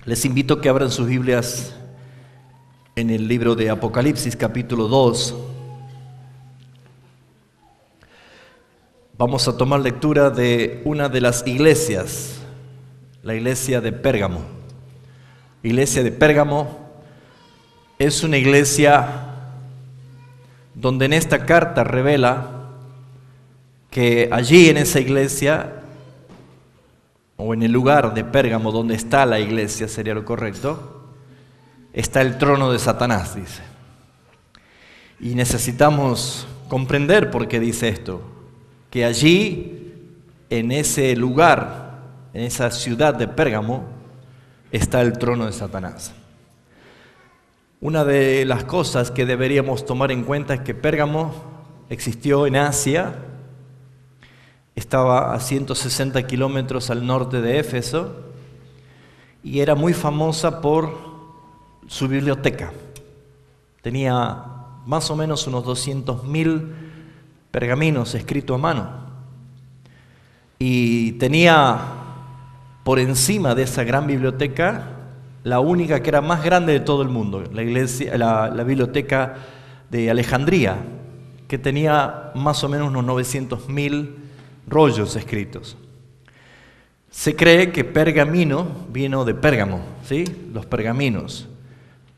Les invito a que abran sus Biblias en el libro de Apocalipsis, capítulo 2. Vamos a tomar lectura de una de las iglesias, la iglesia de Pérgamo. La iglesia de Pérgamo es una iglesia donde en esta carta revela que allí en esa iglesia, o en el lugar de Pérgamo donde está la iglesia, sería lo correcto, está el trono de Satanás, dice. Y necesitamos comprender por qué dice esto, que allí, en ese lugar, en esa ciudad de Pérgamo, está el trono de Satanás. Una de las cosas que deberíamos tomar en cuenta es que Pérgamo existió en Asia. Estaba a 160 kilómetros al norte de Éfeso y era muy famosa por su biblioteca. Tenía más o menos unos 200.000 pergaminos escritos a mano. Y tenía por encima de esa gran biblioteca la única que era más grande de todo el mundo, la biblioteca de Alejandría, que tenía más o menos unos 900.000 rollos escritos. Se cree que pergamino vino de Pérgamo, ¿sí? Los pergaminos,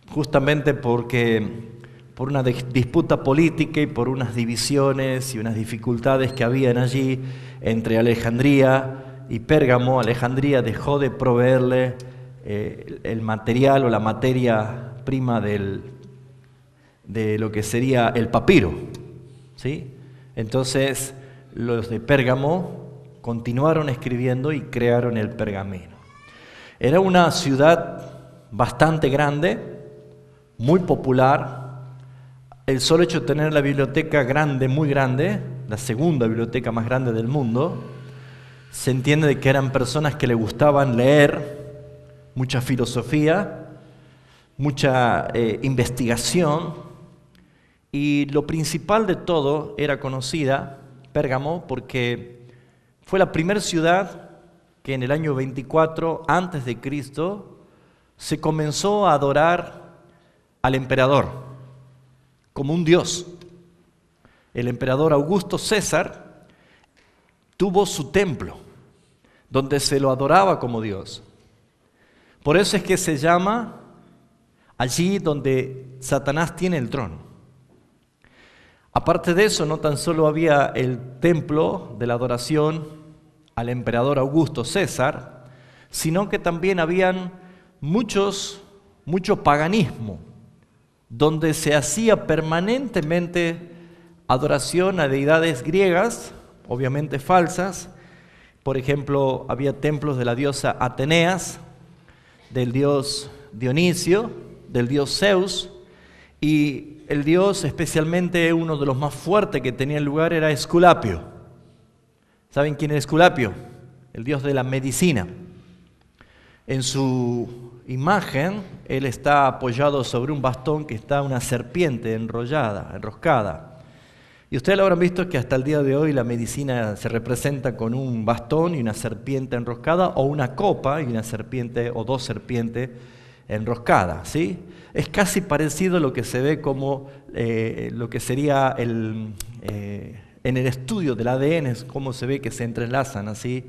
justamente porque por una disputa política y por unas divisiones y unas dificultades que habían allí entre Alejandría y Pérgamo. Alejandría dejó de proveerle el material o la materia prima de lo que sería el papiro, ¿sí? Entonces los de Pérgamo continuaron escribiendo y crearon el pergamino. Era una ciudad bastante grande, muy popular. El solo hecho de tener la biblioteca grande, muy grande, la segunda biblioteca más grande del mundo, se entiende de que eran personas que le gustaban leer, mucha filosofía, mucha investigación, y lo principal de todo era conocida Pérgamo porque fue la primera ciudad que en el año 24 antes de Cristo se comenzó a adorar al emperador como un dios. El emperador Augusto César tuvo su templo donde se lo adoraba como dios. Por eso es que se llama allí donde Satanás tiene el trono. Aparte de eso, no tan solo había el templo de la adoración al emperador Augusto César, sino que también habían mucho paganismo, donde se hacía permanentemente adoración a deidades griegas, obviamente falsas. Por ejemplo, había templos de la diosa Ateneas, del dios Dionisio, del dios Zeus, y el dios, especialmente uno de los más fuertes que tenía el lugar, era Esculapio. ¿Saben quién es Esculapio? El dios de la medicina. En su imagen, él está apoyado sobre un bastón que está una serpiente enroscada. Y ustedes lo habrán visto que hasta el día de hoy la medicina se representa con un bastón y una serpiente enroscada, o una copa y una serpiente o dos serpientes enroscadas, ¿sí? Es casi parecido a lo que se ve como lo que sería en el estudio del ADN, es cómo se ve que se entrelazan así.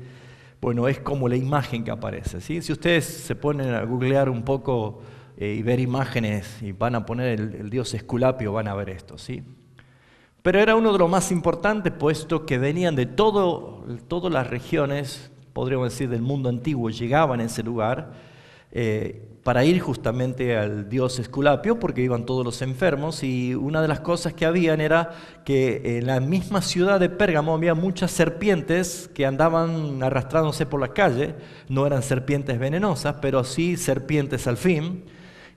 Bueno, es como la imagen que aparece, ¿sí? Si ustedes se ponen a googlear un poco y ver imágenes y van a poner el dios Esculapio, van a ver esto, ¿sí? Pero era uno de los más importantes, puesto que venían de todas las regiones, podríamos decir, del mundo antiguo, llegaban a ese lugar para ir justamente al dios Esculapio, porque iban todos los enfermos, y una de las cosas que habían era que en la misma ciudad de Pérgamo había muchas serpientes que andaban arrastrándose por la calle. No eran serpientes venenosas, pero sí serpientes al fin,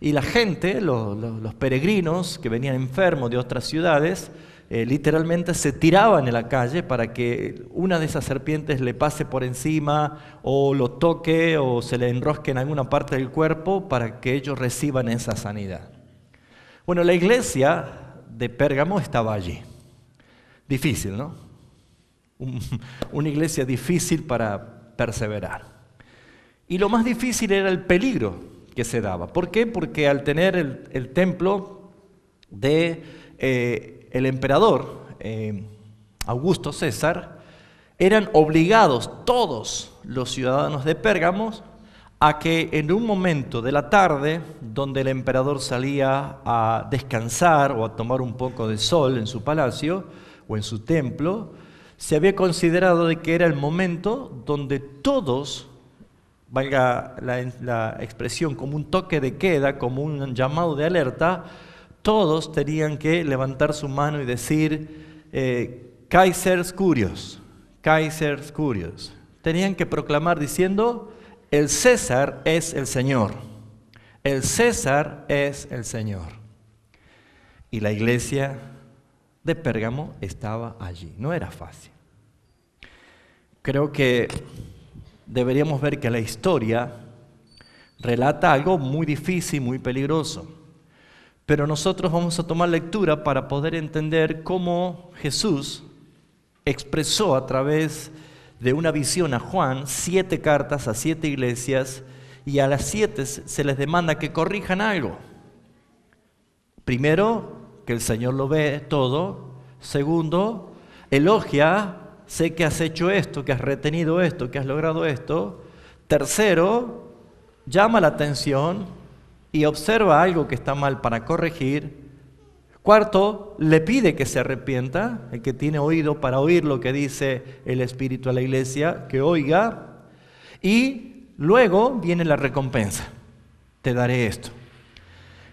y la gente, los peregrinos que venían enfermos de otras ciudades, literalmente se tiraban en la calle para que una de esas serpientes le pase por encima o lo toque o se le enrosque en alguna parte del cuerpo para que ellos reciban esa sanidad. Bueno, la iglesia de Pérgamo estaba allí. Difícil, ¿no? Una iglesia difícil para perseverar. Y lo más difícil era el peligro que se daba. ¿Por qué? Porque al tener el templo de el emperador Augusto César, eran obligados todos los ciudadanos de Pérgamo a que en un momento de la tarde, donde el emperador salía a descansar o a tomar un poco de sol en su palacio o en su templo, se había considerado de que era el momento donde todos, valga la expresión, como un toque de queda, como un llamado de alerta, todos tenían que levantar su mano y decir Kaisers Curios, Kaisers Curios. Tenían que proclamar diciendo, el César es el Señor, el César es el Señor. Y la iglesia de Pérgamo estaba allí, no era fácil. Creo que deberíamos ver que la historia relata algo muy difícil, muy peligroso. Pero nosotros vamos a tomar lectura para poder entender cómo Jesús expresó a través de una visión a Juan 7 cartas a 7 iglesias, y a las 7 se les demanda que corrijan algo. Primero, que el Señor lo ve todo. Segundo, elogia, sé que has hecho esto, que has retenido esto, que has logrado esto. Tercero, llama la atención y observa algo que está mal para corregir. Cuarto, le pide que se arrepienta, el que tiene oído para oír lo que dice el Espíritu a la iglesia, que oiga. Y luego viene la recompensa, te daré esto.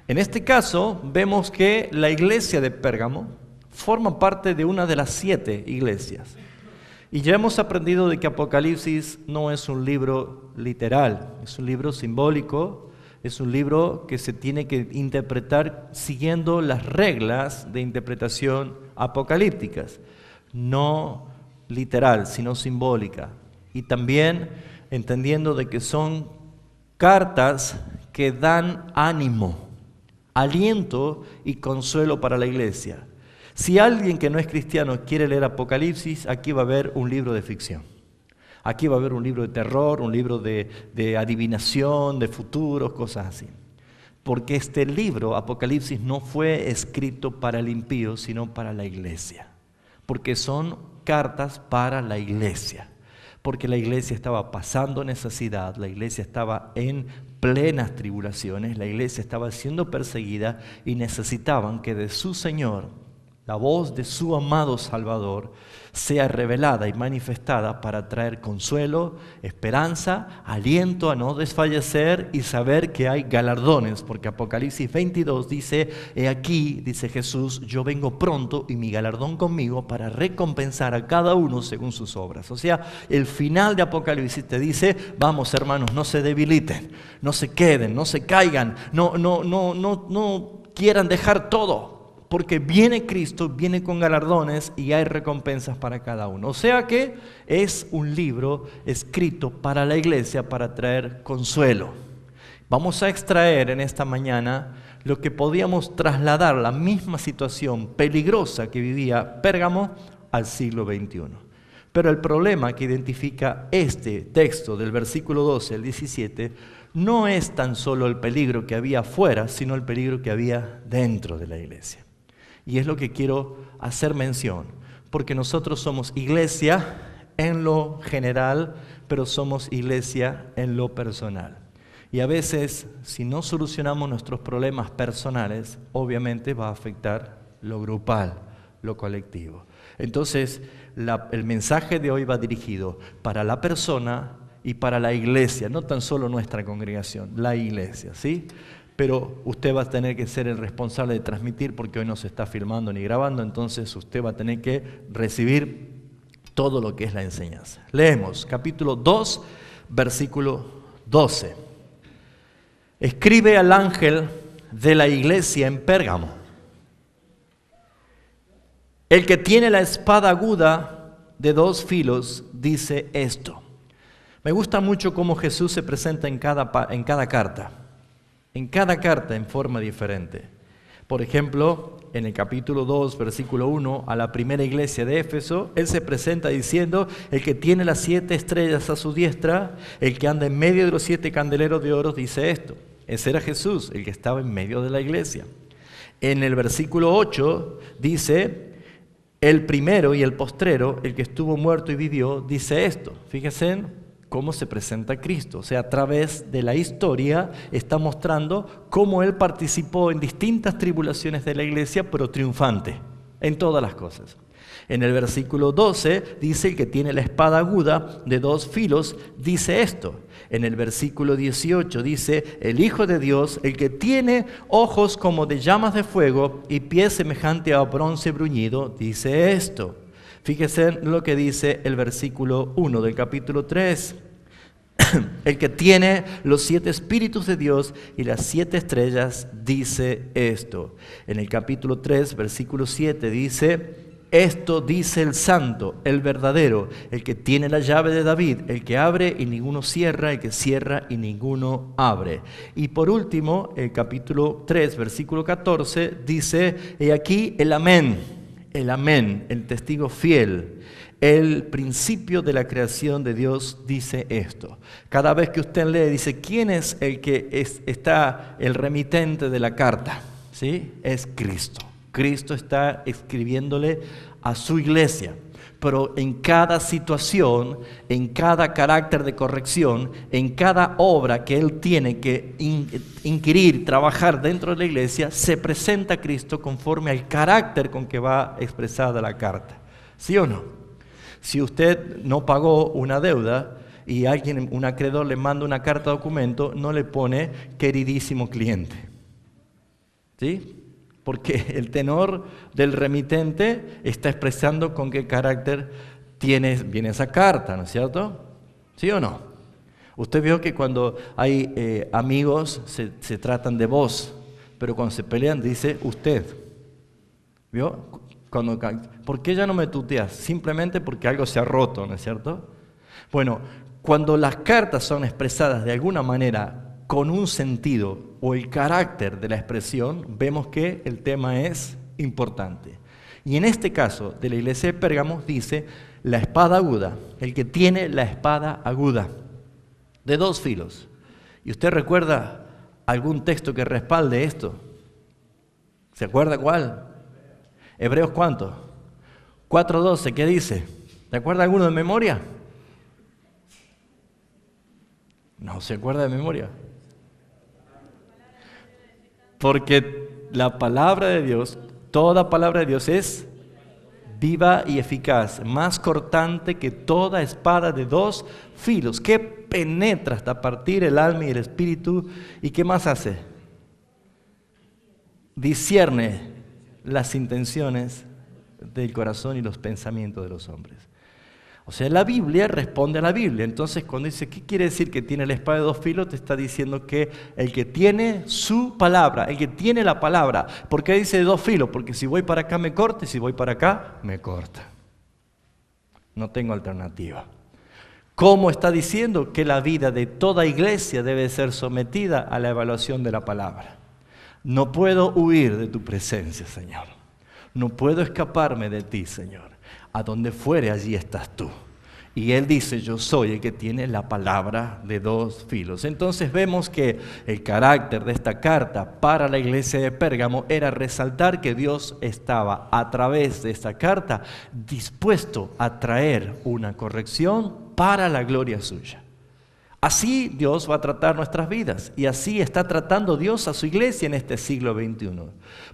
En este caso, vemos que la iglesia de Pérgamo forma parte de una de las 7 iglesias. Y ya hemos aprendido de que Apocalipsis no es un libro literal, es un libro simbólico. Es un libro que se tiene que interpretar siguiendo las reglas de interpretación apocalípticas, no literal, sino simbólica. Y también entendiendo de que son cartas que dan ánimo, aliento y consuelo para la iglesia. Si alguien que no es cristiano quiere leer Apocalipsis, aquí va a haber un libro de ficción. Aquí va a haber un libro de terror, un libro de adivinación, de futuros, cosas así. Porque este libro, Apocalipsis, no fue escrito para el impío, sino para la iglesia. Porque son cartas para la iglesia. Porque la iglesia estaba pasando necesidad, la iglesia estaba en plenas tribulaciones, la iglesia estaba siendo perseguida y necesitaban que de su Señor, la voz de su amado Salvador, sea revelada y manifestada para traer consuelo, esperanza, aliento a no desfallecer y saber que hay galardones, porque Apocalipsis 22 dice, he aquí, dice Jesús, yo vengo pronto y mi galardón conmigo para recompensar a cada uno según sus obras. O sea, el final de Apocalipsis te dice, vamos hermanos, no se debiliten, no se queden, no se caigan, no quieran dejar todo. Porque viene Cristo, viene con galardones y hay recompensas para cada uno. O sea que es un libro escrito para la iglesia para traer consuelo. Vamos a extraer en esta mañana lo que podíamos trasladar, la misma situación peligrosa que vivía Pérgamo al siglo XXI. Pero el problema que identifica este texto del versículo 12 al 17 no es tan solo el peligro que había afuera, sino el peligro que había dentro de la iglesia. Y es lo que quiero hacer mención, porque nosotros somos iglesia en lo general, pero somos iglesia en lo personal. Y a veces, si no solucionamos nuestros problemas personales, obviamente va a afectar lo grupal, lo colectivo. Entonces, el mensaje de hoy va dirigido para la persona y para la iglesia, no tan solo nuestra congregación, la iglesia, ¿sí? Pero usted va a tener que ser el responsable de transmitir, porque hoy no se está filmando ni grabando, entonces usted va a tener que recibir todo lo que es la enseñanza. Leemos capítulo 2, versículo 12. Escribe al ángel de la iglesia en Pérgamo: el que tiene la espada aguda de 2 filos dice esto. Me gusta mucho cómo Jesús se presenta en cada carta. En cada carta en forma diferente. Por ejemplo, en el capítulo 2, versículo 1, a la primera iglesia de Éfeso, Él se presenta diciendo, el que tiene las 7 estrellas a su diestra, el que anda en medio de los 7 candeleros de oro, dice esto. Ese era Jesús, el que estaba en medio de la iglesia. En el versículo 8 dice, el primero y el postrero, el que estuvo muerto y vivió, dice esto. Fíjense cómo se presenta Cristo. O sea, a través de la historia está mostrando cómo Él participó en distintas tribulaciones de la iglesia, pero triunfante en todas las cosas. En el versículo 12 dice, el que tiene la espada aguda de 2 filos, dice esto. En el versículo 18 dice, el Hijo de Dios, el que tiene ojos como de llamas de fuego y pies semejante a bronce bruñido, dice esto. Fíjese lo que dice el versículo 1 del capítulo 3. El que tiene los 7 espíritus de Dios y las 7 estrellas, dice esto. En el capítulo 3, versículo 7 dice, esto dice el santo, el verdadero, el que tiene la llave de David, el que abre y ninguno cierra, el que cierra y ninguno abre. Y por último, el capítulo 3, versículo 14, dice, he aquí el amén, el testigo fiel. El principio de la creación de Dios dice esto. Cada vez que usted lee, dice, ¿quién es el que está el remitente de la carta? ¿Sí? Es Cristo. Cristo está escribiéndole a su iglesia, pero en cada situación, en cada carácter de corrección, en cada obra que Él tiene que inquirir, trabajar dentro de la iglesia, se presenta a Cristo conforme al carácter con que va expresada la carta. ¿Sí o no? Si usted no pagó una deuda y un acreedor le manda una carta de documento, no le pone queridísimo cliente. ¿Sí? Porque el tenor del remitente está expresando con qué carácter viene esa carta, ¿no es cierto? ¿Sí o no? Usted vio que cuando hay amigos se tratan de vos, pero cuando se pelean dice usted. ¿Vio? ¿Por qué ya no me tuteas? Simplemente porque algo se ha roto, ¿no es cierto? Bueno, cuando las cartas son expresadas de alguna manera con un sentido o el carácter de la expresión, vemos que el tema es importante. Y en este caso de la iglesia de Pérgamo dice la espada aguda, el que tiene la espada aguda, de 2 filos. ¿Y usted recuerda algún texto que respalde esto? ¿Se acuerda cuál? Hebreos ¿cuánto? 4:12, ¿qué dice? ¿Se acuerda alguno de memoria? No se acuerda de memoria. Porque la palabra de Dios, toda palabra de Dios es viva y eficaz, más cortante que toda espada de 2 filos, que penetra hasta partir el alma y el espíritu. ¿Y qué más hace? Discierne las intenciones del corazón y los pensamientos de los hombres. O sea, la Biblia responde a la Biblia. Entonces, cuando dice, ¿qué quiere decir que tiene la espada de 2 filos? Te está diciendo que el que tiene su palabra, el que tiene la palabra. ¿Por qué dice de 2 filos? Porque si voy para acá me corta y si voy para acá me corta. No tengo alternativa. ¿Cómo está diciendo que la vida de toda iglesia debe ser sometida a la evaluación de la palabra? No puedo huir de tu presencia, Señor. No puedo escaparme de ti, Señor. A donde fuere, allí estás tú. Y Él dice, yo soy el que tiene la palabra de 2 filos. Entonces vemos que el carácter de esta carta para la iglesia de Pérgamo era resaltar que Dios estaba a través de esta carta dispuesto a traer una corrección para la gloria suya. Así Dios va a tratar nuestras vidas y así está tratando Dios a su iglesia en este siglo XXI.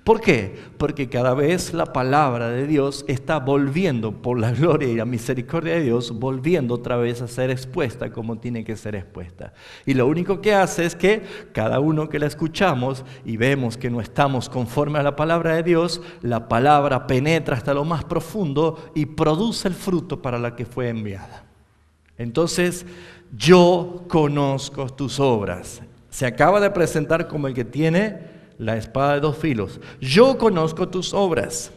¿Por qué? Porque cada vez la palabra de Dios está volviendo, por la gloria y la misericordia de Dios, volviendo otra vez a ser expuesta como tiene que ser expuesta. Y lo único que hace es que cada uno que la escuchamos y vemos que no estamos conforme a la palabra de Dios, la palabra penetra hasta lo más profundo y produce el fruto para la que fue enviada. Entonces, yo conozco tus obras. Se acaba de presentar como el que tiene la espada de 2 filos. Yo conozco tus obras.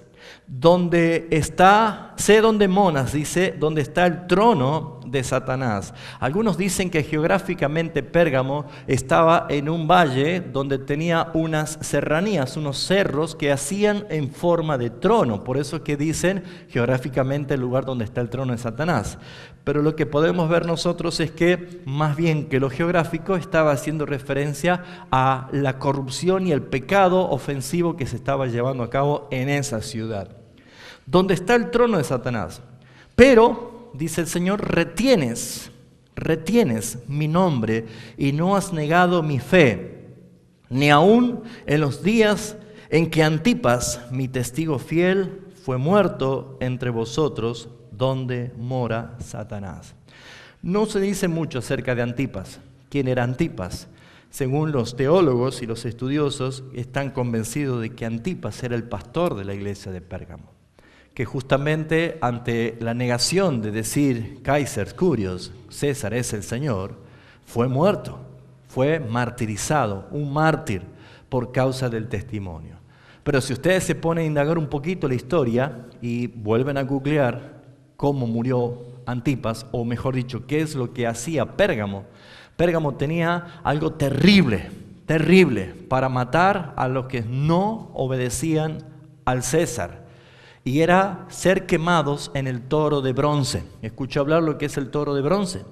Donde está, sé dónde moras, dice, donde está el trono de Satanás. Algunos dicen que geográficamente Pérgamo estaba en un valle donde tenía unas serranías, unos cerros que hacían en forma de trono. Por eso es que dicen geográficamente el lugar donde está el trono de Satanás. Pero lo que podemos ver nosotros es que más bien que lo geográfico estaba haciendo referencia a la corrupción y el pecado ofensivo que se estaba llevando a cabo en esa ciudad, donde está el trono de Satanás. Pero, dice el Señor, retienes mi nombre y no has negado mi fe, ni aun en los días en que Antipas, mi testigo fiel, fue muerto entre vosotros, donde mora Satanás. No se dice mucho acerca de Antipas. ¿Quién era Antipas? Según los teólogos y los estudiosos, están convencidos de que Antipas era el pastor de la iglesia de Pérgamo, que justamente ante la negación de decir Kaiser Kyrios, César es el Señor, fue muerto, fue martirizado, un mártir por causa del testimonio. Pero si ustedes se ponen a indagar un poquito la historia y vuelven a googlear cómo murió Antipas, o mejor dicho, qué es lo que hacía Pérgamo. Pérgamo tenía algo terrible para matar a los que no obedecían al César. Y era ser quemados en el toro de bronce. ¿Escuchó hablar lo que es el toro de bronce?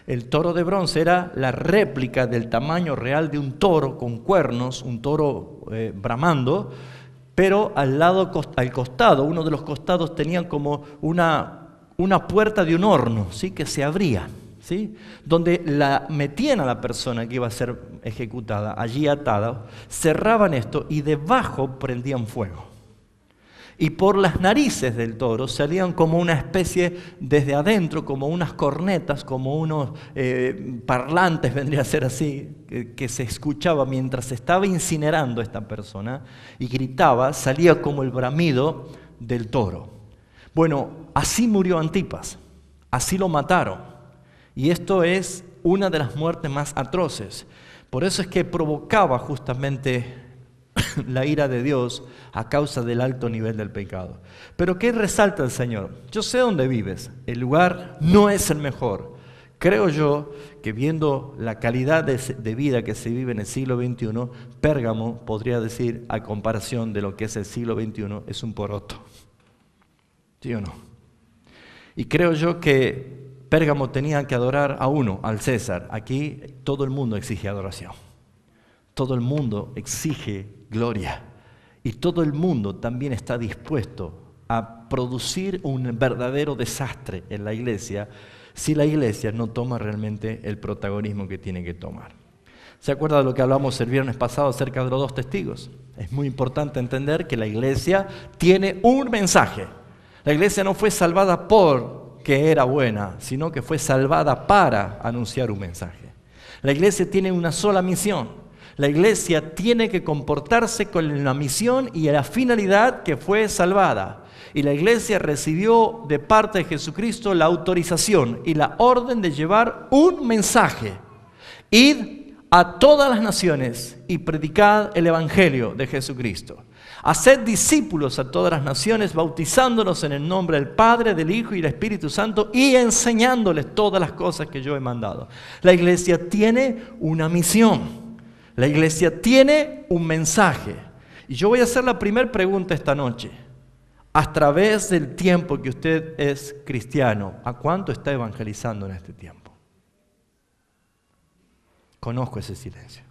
El toro de bronce era la réplica del tamaño real de un toro con cuernos, un toro bramando, pero al costado, uno de los costados tenía como una puerta de un horno, ¿sí? Que se abría, ¿sí? Donde metían a la persona que iba a ser ejecutada, allí atada, cerraban esto y debajo prendían fuego. Y por las narices del toro salían como una especie, desde adentro, como unas cornetas, como unos parlantes, vendría a ser así, que se escuchaba mientras se estaba incinerando esta persona, y gritaba, salía como el bramido del toro. Bueno, así murió Antipas, así lo mataron. Y esto es una de las muertes más atroces. Por eso es que provocaba justamente la ira de Dios a causa del alto nivel del pecado. Pero ¿qué resalta el Señor? Yo sé dónde vives, el lugar no es el mejor. Creo yo que viendo la calidad de vida que se vive en el siglo XXI, Pérgamo, podría decir, a comparación de lo que es el siglo XXI, es un poroto. ¿Sí o no? Y creo yo que Pérgamo tenía que adorar a uno, al César. Aquí todo el mundo exige adoración. Todo el mundo exige gloria. Y todo el mundo también está dispuesto a producir un verdadero desastre en la iglesia si la iglesia no toma realmente el protagonismo que tiene que tomar. ¿Se acuerda de lo que hablamos el viernes pasado acerca de los 2 testigos? Es muy importante entender que la iglesia tiene un mensaje. La iglesia no fue salvada porque era buena, sino que fue salvada para anunciar un mensaje. La iglesia tiene una sola misión. La iglesia tiene que comportarse con la misión y la finalidad que fue salvada. Y la iglesia recibió de parte de Jesucristo la autorización y la orden de llevar un mensaje. Id a todas las naciones y predicad el evangelio de Jesucristo. Haced discípulos a todas las naciones, bautizándolos en el nombre del Padre, del Hijo y del Espíritu Santo y enseñándoles todas las cosas que yo he mandado. La iglesia tiene una misión. La iglesia tiene un mensaje. Y yo voy a hacer la primera pregunta esta noche. A través del tiempo que usted es cristiano, ¿a cuánto está evangelizando en este tiempo? Conozco ese silencio.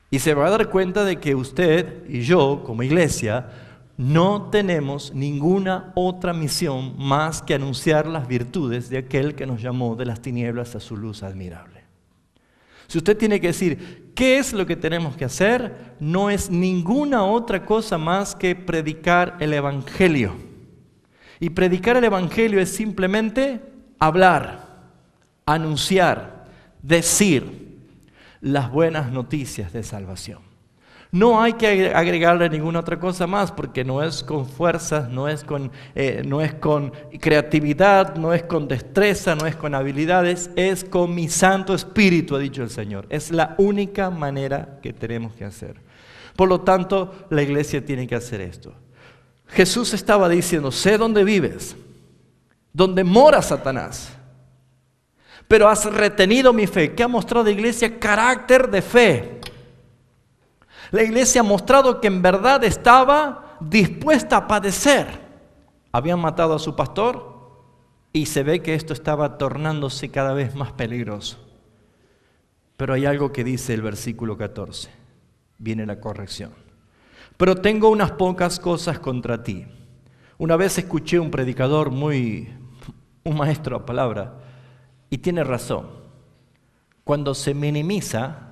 Y se va a dar cuenta de que usted y yo, como iglesia, no tenemos ninguna otra misión más que anunciar las virtudes de aquel que nos llamó de las tinieblas a su luz admirable. Si usted tiene que decir, ¿qué es lo que tenemos que hacer? No es ninguna otra cosa más que predicar el Evangelio. Y predicar el Evangelio es simplemente hablar, anunciar, decir las buenas noticias de salvación. No hay que agregarle ninguna otra cosa más, porque no es con fuerzas, no es con creatividad, no es con destreza, no es con habilidades, es con mi Santo Espíritu, ha dicho el Señor. Es la única manera que tenemos que hacer. Por lo tanto, la iglesia tiene que hacer esto. Jesús estaba diciendo, sé dónde vives. donde mora Satanás. Pero has retenido mi fe. ¿Qué ha mostrado la iglesia? Carácter de fe. La iglesia ha mostrado que en verdad estaba dispuesta a padecer. Habían matado a su pastor y se ve que esto estaba tornándose cada vez más peligroso. Pero hay algo que dice el versículo 14. Viene la corrección. Pero tengo unas pocas cosas contra ti. Una vez escuché un predicador un maestro a palabra, y tiene razón. Cuando se minimiza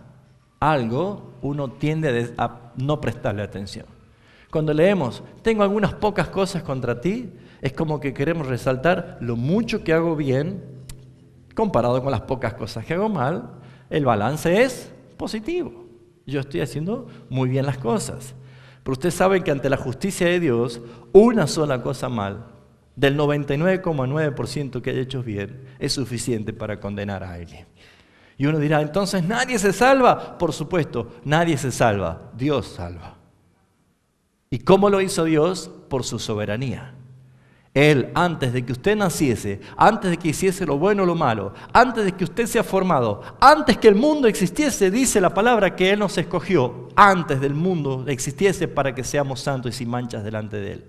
algo, uno tiende a no prestarle atención. Cuando leemos, tengo algunas pocas cosas contra ti, es como que queremos resaltar lo mucho que hago bien comparado con las pocas cosas que hago mal. El balance es positivo. Yo estoy haciendo muy bien las cosas. Pero usted sabe que ante la justicia de Dios, una sola cosa mal, del 99,9% que haya hecho bien, es suficiente para condenar a alguien. Y uno dirá, entonces nadie se salva. Por supuesto, nadie se salva. Dios salva. ¿Y cómo lo hizo Dios? Por su soberanía. Él, antes de que usted naciese, antes de que hiciese lo bueno o lo malo, antes de que usted sea formado, antes que el mundo existiese, dice la palabra que Él nos escogió, antes del mundo existiese, para que seamos santos y sin manchas delante de Él.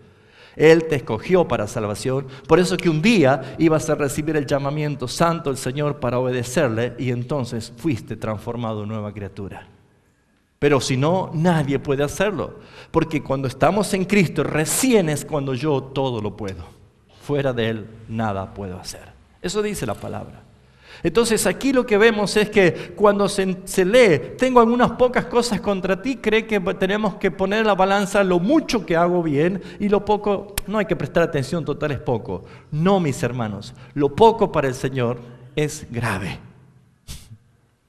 Él te escogió para salvación, por eso que un día ibas a recibir el llamamiento santo del Señor para obedecerle, y entonces fuiste transformado en nueva criatura. Pero si no, nadie puede hacerlo, porque cuando estamos en Cristo, recién es cuando yo todo lo puedo. Fuera de Él, nada puedo hacer. Eso dice la palabra. Entonces aquí lo que vemos es que cuando se lee, tengo algunas pocas cosas contra ti, cree que tenemos que poner en la balanza lo mucho que hago bien y lo poco, no hay que prestar atención, total es poco. No, mis hermanos, lo poco para el Señor es grave.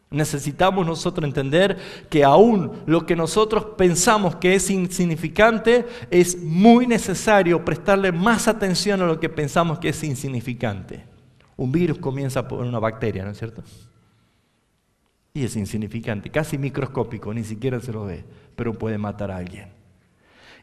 Necesitamos nosotros entender que aún lo que nosotros pensamos que es insignificante, es muy necesario prestarle más atención a lo que pensamos que es insignificante. Un virus comienza por una bacteria, ¿no es cierto? Y es insignificante, casi microscópico, ni siquiera se lo ve, pero puede matar a alguien.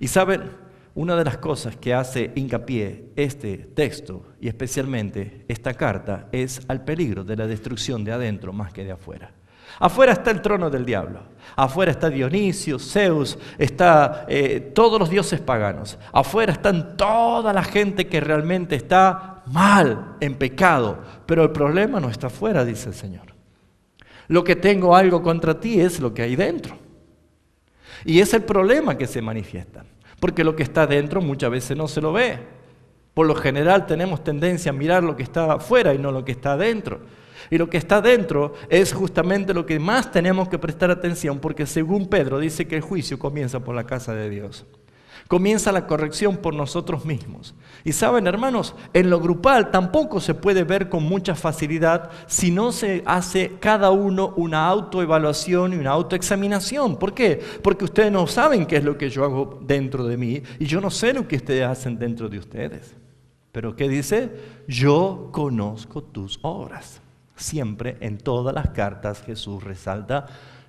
Y saben, una de las cosas que hace hincapié este texto, y especialmente esta carta, es al peligro de la destrucción de adentro más que de afuera. Afuera está el trono del diablo, afuera está Dionisio, Zeus, está todos los dioses paganos, afuera están toda la gente que realmente está mal, en pecado, pero el problema no está afuera, dice el Señor. Lo que tengo algo contra ti es lo que hay dentro, y es el problema que se manifiesta. Porque lo que está dentro muchas veces no se lo ve. Por lo general tenemos tendencia a mirar lo que está afuera y no lo que está adentro. Y lo que está dentro es justamente lo que más tenemos que prestar atención, porque según Pedro dice que el juicio comienza por la casa de Dios. Comienza la corrección por nosotros mismos. Y saben, hermanos, en lo grupal tampoco se puede ver con mucha facilidad si no se hace cada uno una autoevaluación y una autoexaminación. ¿Por qué? Porque ustedes no saben qué es lo que yo hago dentro de mí y yo no sé lo que ustedes hacen dentro de ustedes. Pero ¿qué dice? Yo conozco tus obras. Siempre en todas las cartas Jesús resalta,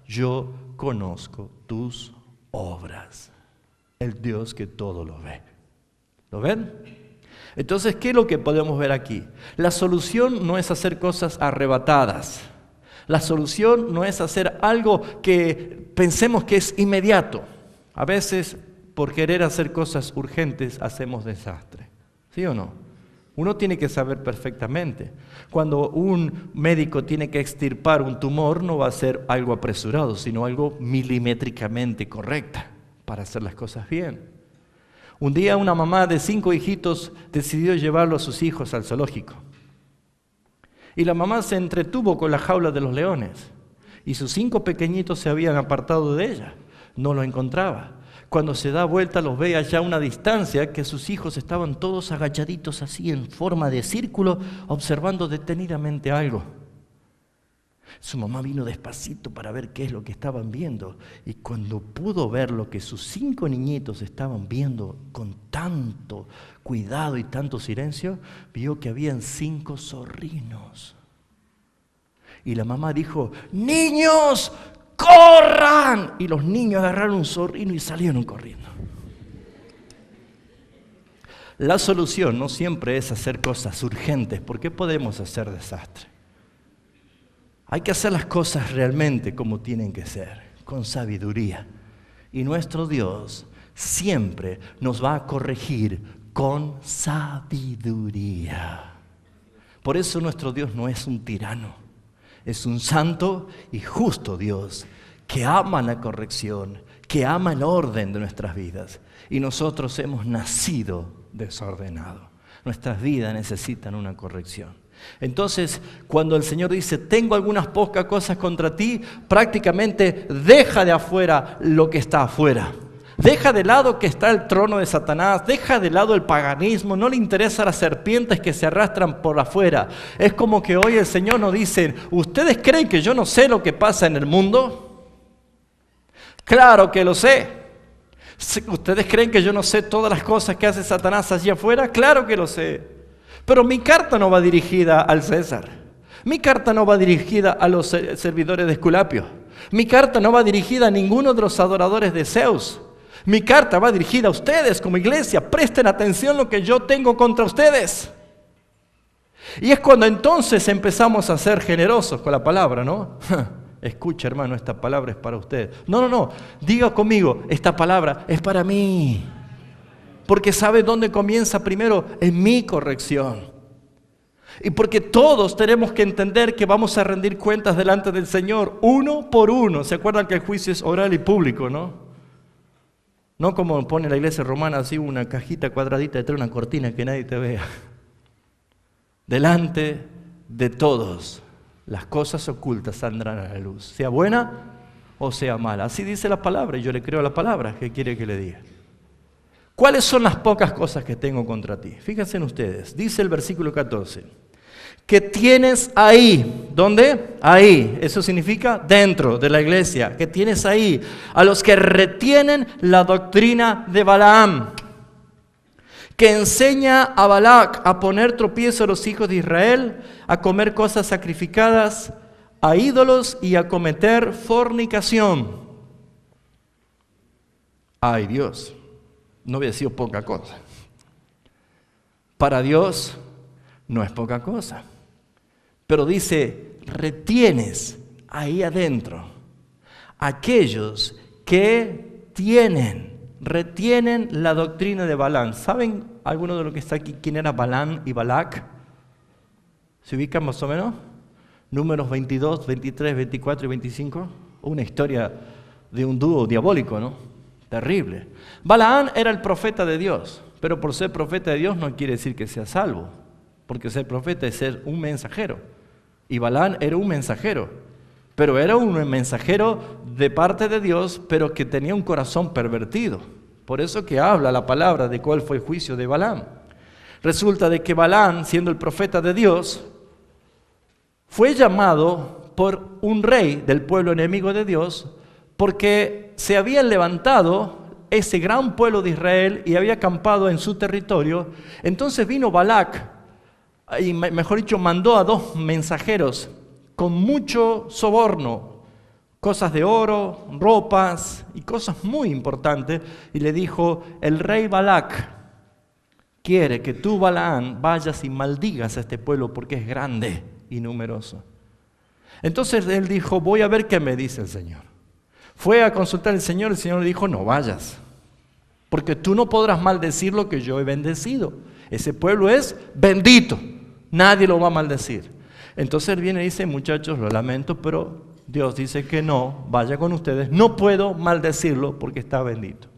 yo conozco tus obras. El Dios que todo lo ve. ¿Lo ven? Entonces, ¿qué es lo que podemos ver aquí? La solución no es hacer cosas arrebatadas. La solución no es hacer algo que pensemos que es inmediato. A veces, por querer hacer cosas urgentes, hacemos desastre. ¿Sí o no? Uno tiene que saber perfectamente. Cuando un médico tiene que extirpar un tumor, no va a ser algo apresurado, sino algo milimétricamente correcto, para hacer las cosas bien. Un día una mamá de 5 hijitos decidió llevarlo a sus hijos al zoológico. Y la mamá se entretuvo con la jaula de los leones. Y sus 5 pequeñitos se habían apartado de ella. No lo encontraba. Cuando se da vuelta los ve allá a una distancia que sus hijos estaban todos agachaditos así en forma de círculo, observando detenidamente algo. Su mamá vino despacito para ver qué es lo que estaban viendo, y cuando pudo ver lo que sus 5 niñitos estaban viendo con tanto cuidado y tanto silencio, vio que habían 5 zorrinos. Y la mamá dijo, ¡niños, corran! Y los niños agarraron un zorrino y salieron corriendo. La solución no siempre es hacer cosas urgentes, porque podemos hacer desastre. Hay que hacer las cosas realmente como tienen que ser, con sabiduría. Y nuestro Dios siempre nos va a corregir con sabiduría. Por eso nuestro Dios no es un tirano, es un santo y justo Dios que ama la corrección, que ama el orden de nuestras vidas. Y nosotros hemos nacido desordenados. Nuestras vidas necesitan una corrección. Entonces, cuando el Señor dice, tengo algunas pocas cosas contra ti, prácticamente deja de afuera lo que está afuera. Deja de lado que está el trono de Satanás, deja de lado el paganismo, no le interesan las serpientes que se arrastran por afuera. Es como que hoy el Señor nos dice, ¿ustedes creen que yo no sé lo que pasa en el mundo? Claro que lo sé. ¿Ustedes creen que yo no sé todas las cosas que hace Satanás allí afuera? Claro que lo sé. Pero mi carta no va dirigida al César. Mi carta no va dirigida a los servidores de Esculapio. Mi carta no va dirigida a ninguno de los adoradores de Zeus. Mi carta va dirigida a ustedes como iglesia. Presten atención a lo que yo tengo contra ustedes. Y es cuando entonces empezamos a ser generosos con la palabra, ¿no? Escucha, hermano, esta palabra es para usted. No. Diga conmigo, esta palabra es para mí. Porque ¿sabe dónde comienza primero? En mi corrección. Y porque todos tenemos que entender que vamos a rendir cuentas delante del Señor, uno por uno. ¿Se acuerdan que el juicio es oral y público, no? No como pone la iglesia romana, así una cajita cuadradita detrás de una cortina que nadie te vea. Delante de todos, las cosas ocultas saldrán a la luz, sea buena o sea mala. Así dice la palabra, y yo le creo a la palabra. ¿Qué quiere que le diga? ¿Cuáles son las pocas cosas que tengo contra ti? Fíjense en ustedes, dice el versículo 14, que tienes ahí, ¿dónde? Ahí, eso significa dentro de la iglesia, que tienes ahí a los que retienen la doctrina de Balaam, que enseña a Balac a poner tropiezo a los hijos de Israel, a comer cosas sacrificadas a ídolos y a cometer fornicación. Ay, Dios. No había sido poca cosa. Para Dios no es poca cosa. Pero dice, retienes ahí adentro aquellos que retienen la doctrina de Balaam. ¿Saben alguno de los que está aquí quién era Balaam y Balac? ¿Se ubican más o menos? Números 22, 23, 24 y 25. Una historia de un dúo diabólico, ¿no? Terrible. Balaam era el profeta de Dios, pero por ser profeta de Dios no quiere decir que sea salvo, porque ser profeta es ser un mensajero. Y Balaam era un mensajero, pero era un mensajero de parte de Dios, pero que tenía un corazón pervertido. Por eso que habla la palabra de cuál fue el juicio de Balaam. Resulta de que Balaam, siendo el profeta de Dios, fue llamado por un rey del pueblo enemigo de Dios, porque se habían levantado ese gran pueblo de Israel y había acampado en su territorio. Entonces vino Balac, y mejor dicho, mandó a 2 mensajeros con mucho soborno, cosas de oro, ropas y cosas muy importantes, y le dijo, el rey Balac quiere que tú, Balaam, vayas y maldigas a este pueblo porque es grande y numeroso. Entonces él dijo, voy a ver qué me dice el Señor. Fue a consultar al Señor, el Señor le dijo, no vayas, porque tú no podrás maldecir lo que yo he bendecido. Ese pueblo es bendito, nadie lo va a maldecir. Entonces él viene y dice, muchachos, lo lamento, pero Dios dice que no, vaya con ustedes, no puedo maldecirlo porque está bendito.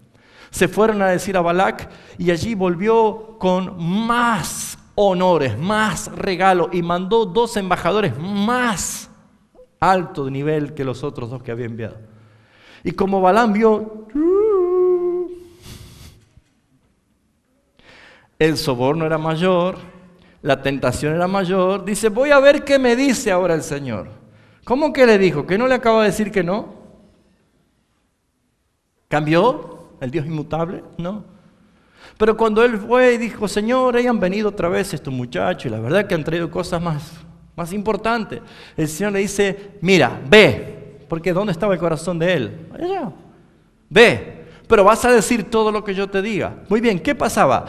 Se fueron a decir a Balac y allí volvió con más honores, más regalos y mandó 2 embajadores más alto de nivel que los otros 2 que había enviado. Y como Balaam vio, el soborno era mayor, la tentación era mayor, dice, voy a ver qué me dice ahora el Señor. ¿Cómo que le dijo? ¿Que no le acaba de decir que no? ¿Cambió el Dios inmutable? No. Pero cuando él fue y dijo, Señor, hayan venido otra vez estos muchachos, y la verdad que han traído cosas más importantes. El Señor le dice, mira, ve. Porque ¿dónde estaba el corazón de él? Allá. Ve, pero vas a decir todo lo que yo te diga. Muy bien, ¿qué pasaba?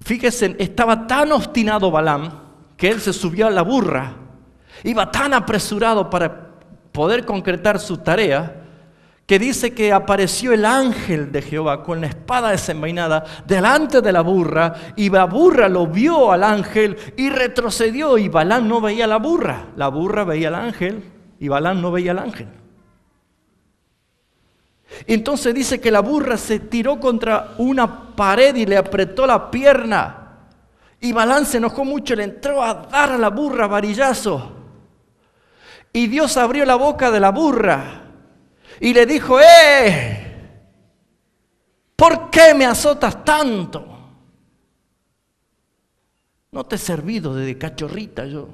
Fíjense, estaba tan obstinado Balaam que él se subió a la burra. Iba tan apresurado para poder concretar su tarea, que dice que apareció el ángel de Jehová con la espada desenvainada delante de la burra, y la burra lo vio al ángel y retrocedió, y Balaam no veía a la burra veía al ángel y Balaam no veía al ángel. Entonces dice que la burra se tiró contra una pared y le apretó la pierna, y Balaam se enojó mucho, le entró a dar a la burra varillazo, y Dios abrió la boca de la burra y le dijo: ¿por qué me azotas tanto? No te he servido desde cachorrita yo.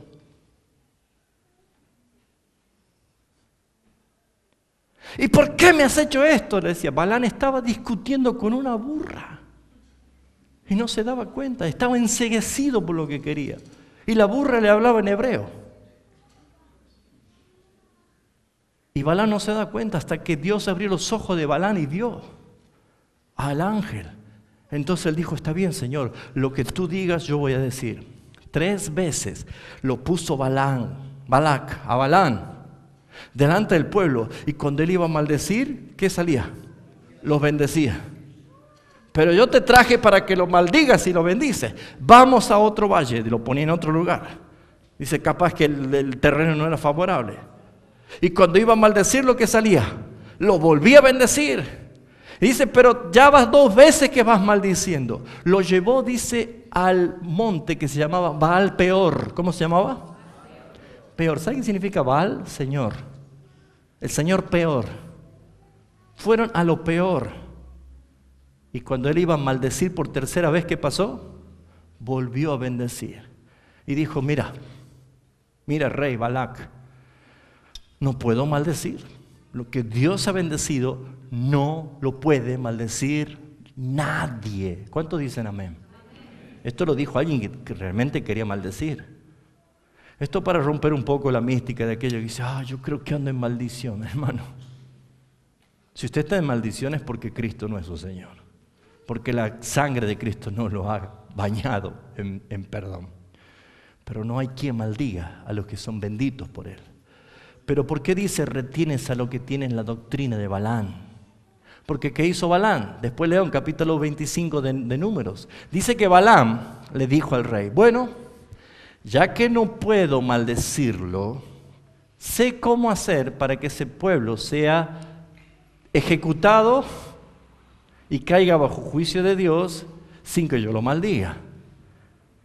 ¿Y por qué me has hecho esto?, le decía. Balaam estaba discutiendo con una burra y no se daba cuenta, estaba enceguecido por lo que quería. Y la burra le hablaba en hebreo. Y Balaam no se da cuenta hasta que Dios abrió los ojos de Balaam y vio al ángel. Entonces él dijo: está bien, Señor, lo que tú digas yo voy a decir. 3 veces lo puso Balac a Balaam delante del pueblo, y cuando él iba a maldecir, ¿qué salía? Los bendecía. Pero yo te traje para que lo maldigas y lo bendices. Vamos a otro valle, y lo ponía en otro lugar. Dice, capaz que el terreno no era favorable. Y cuando iba a maldecir, lo que salía, lo volvía a bendecir. Y dice, pero ya vas 2 veces que vas maldiciendo. Lo llevó, dice, al monte que se llamaba Baal Peor. ¿Cómo se llamaba? Peor. ¿Sabe qué significa Baal? Señor. El Señor Peor. Fueron a lo peor. Y cuando él iba a maldecir por 3ª vez, ¿qué pasó? Volvió a bendecir. Y dijo, mira, rey Balac, no puedo maldecir. Lo que Dios ha bendecido no lo puede maldecir nadie. ¿Cuántos dicen amén? Esto lo dijo alguien que realmente quería maldecir. Esto para romper un poco la mística de aquello que dice, yo creo que ando en maldición, hermano. Si usted está en maldición es porque Cristo no es su Señor. Porque la sangre de Cristo no lo ha bañado en perdón. Pero no hay quien maldiga a los que son benditos por Él. Pero ¿por qué dice retienes a lo que tienes la doctrina de Balaam? Porque ¿qué hizo Balaam? Después leo en capítulo 25 de Números. Dice que Balaam le dijo al rey, bueno, ya que no puedo maldecirlo, sé cómo hacer para que ese pueblo sea ejecutado y caiga bajo juicio de Dios sin que yo lo maldiga.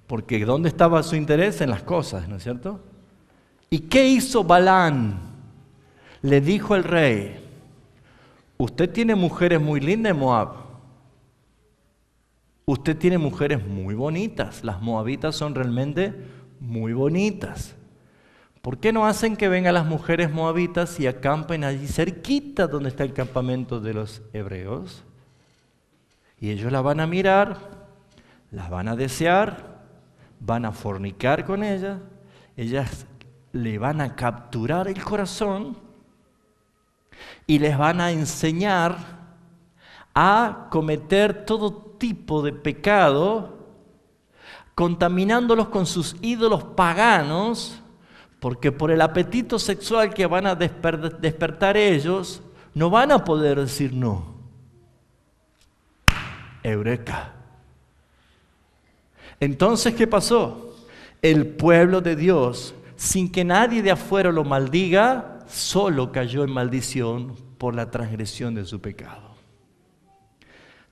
Porque ¿dónde estaba su interés? En las cosas, ¿no es cierto? ¿Y qué hizo Balaam? Le dijo al rey, usted tiene mujeres muy lindas en Moab. Usted tiene mujeres muy bonitas. Las moabitas son realmente muy bonitas. ¿Por qué no hacen que vengan las mujeres moabitas y acampen allí cerquita donde está el campamento de los hebreos? Y ellos la van a mirar, las van a desear, van a fornicar con ellas le van a capturar el corazón y les van a enseñar a cometer todo tipo de pecado, contaminándolos con sus ídolos paganos, porque por el apetito sexual que van a despertar ellos, no van a poder decir no. Eureka. Entonces, ¿qué pasó? El pueblo de Dios, sin que nadie de afuera lo maldiga, solo cayó en maldición por la transgresión de su pecado.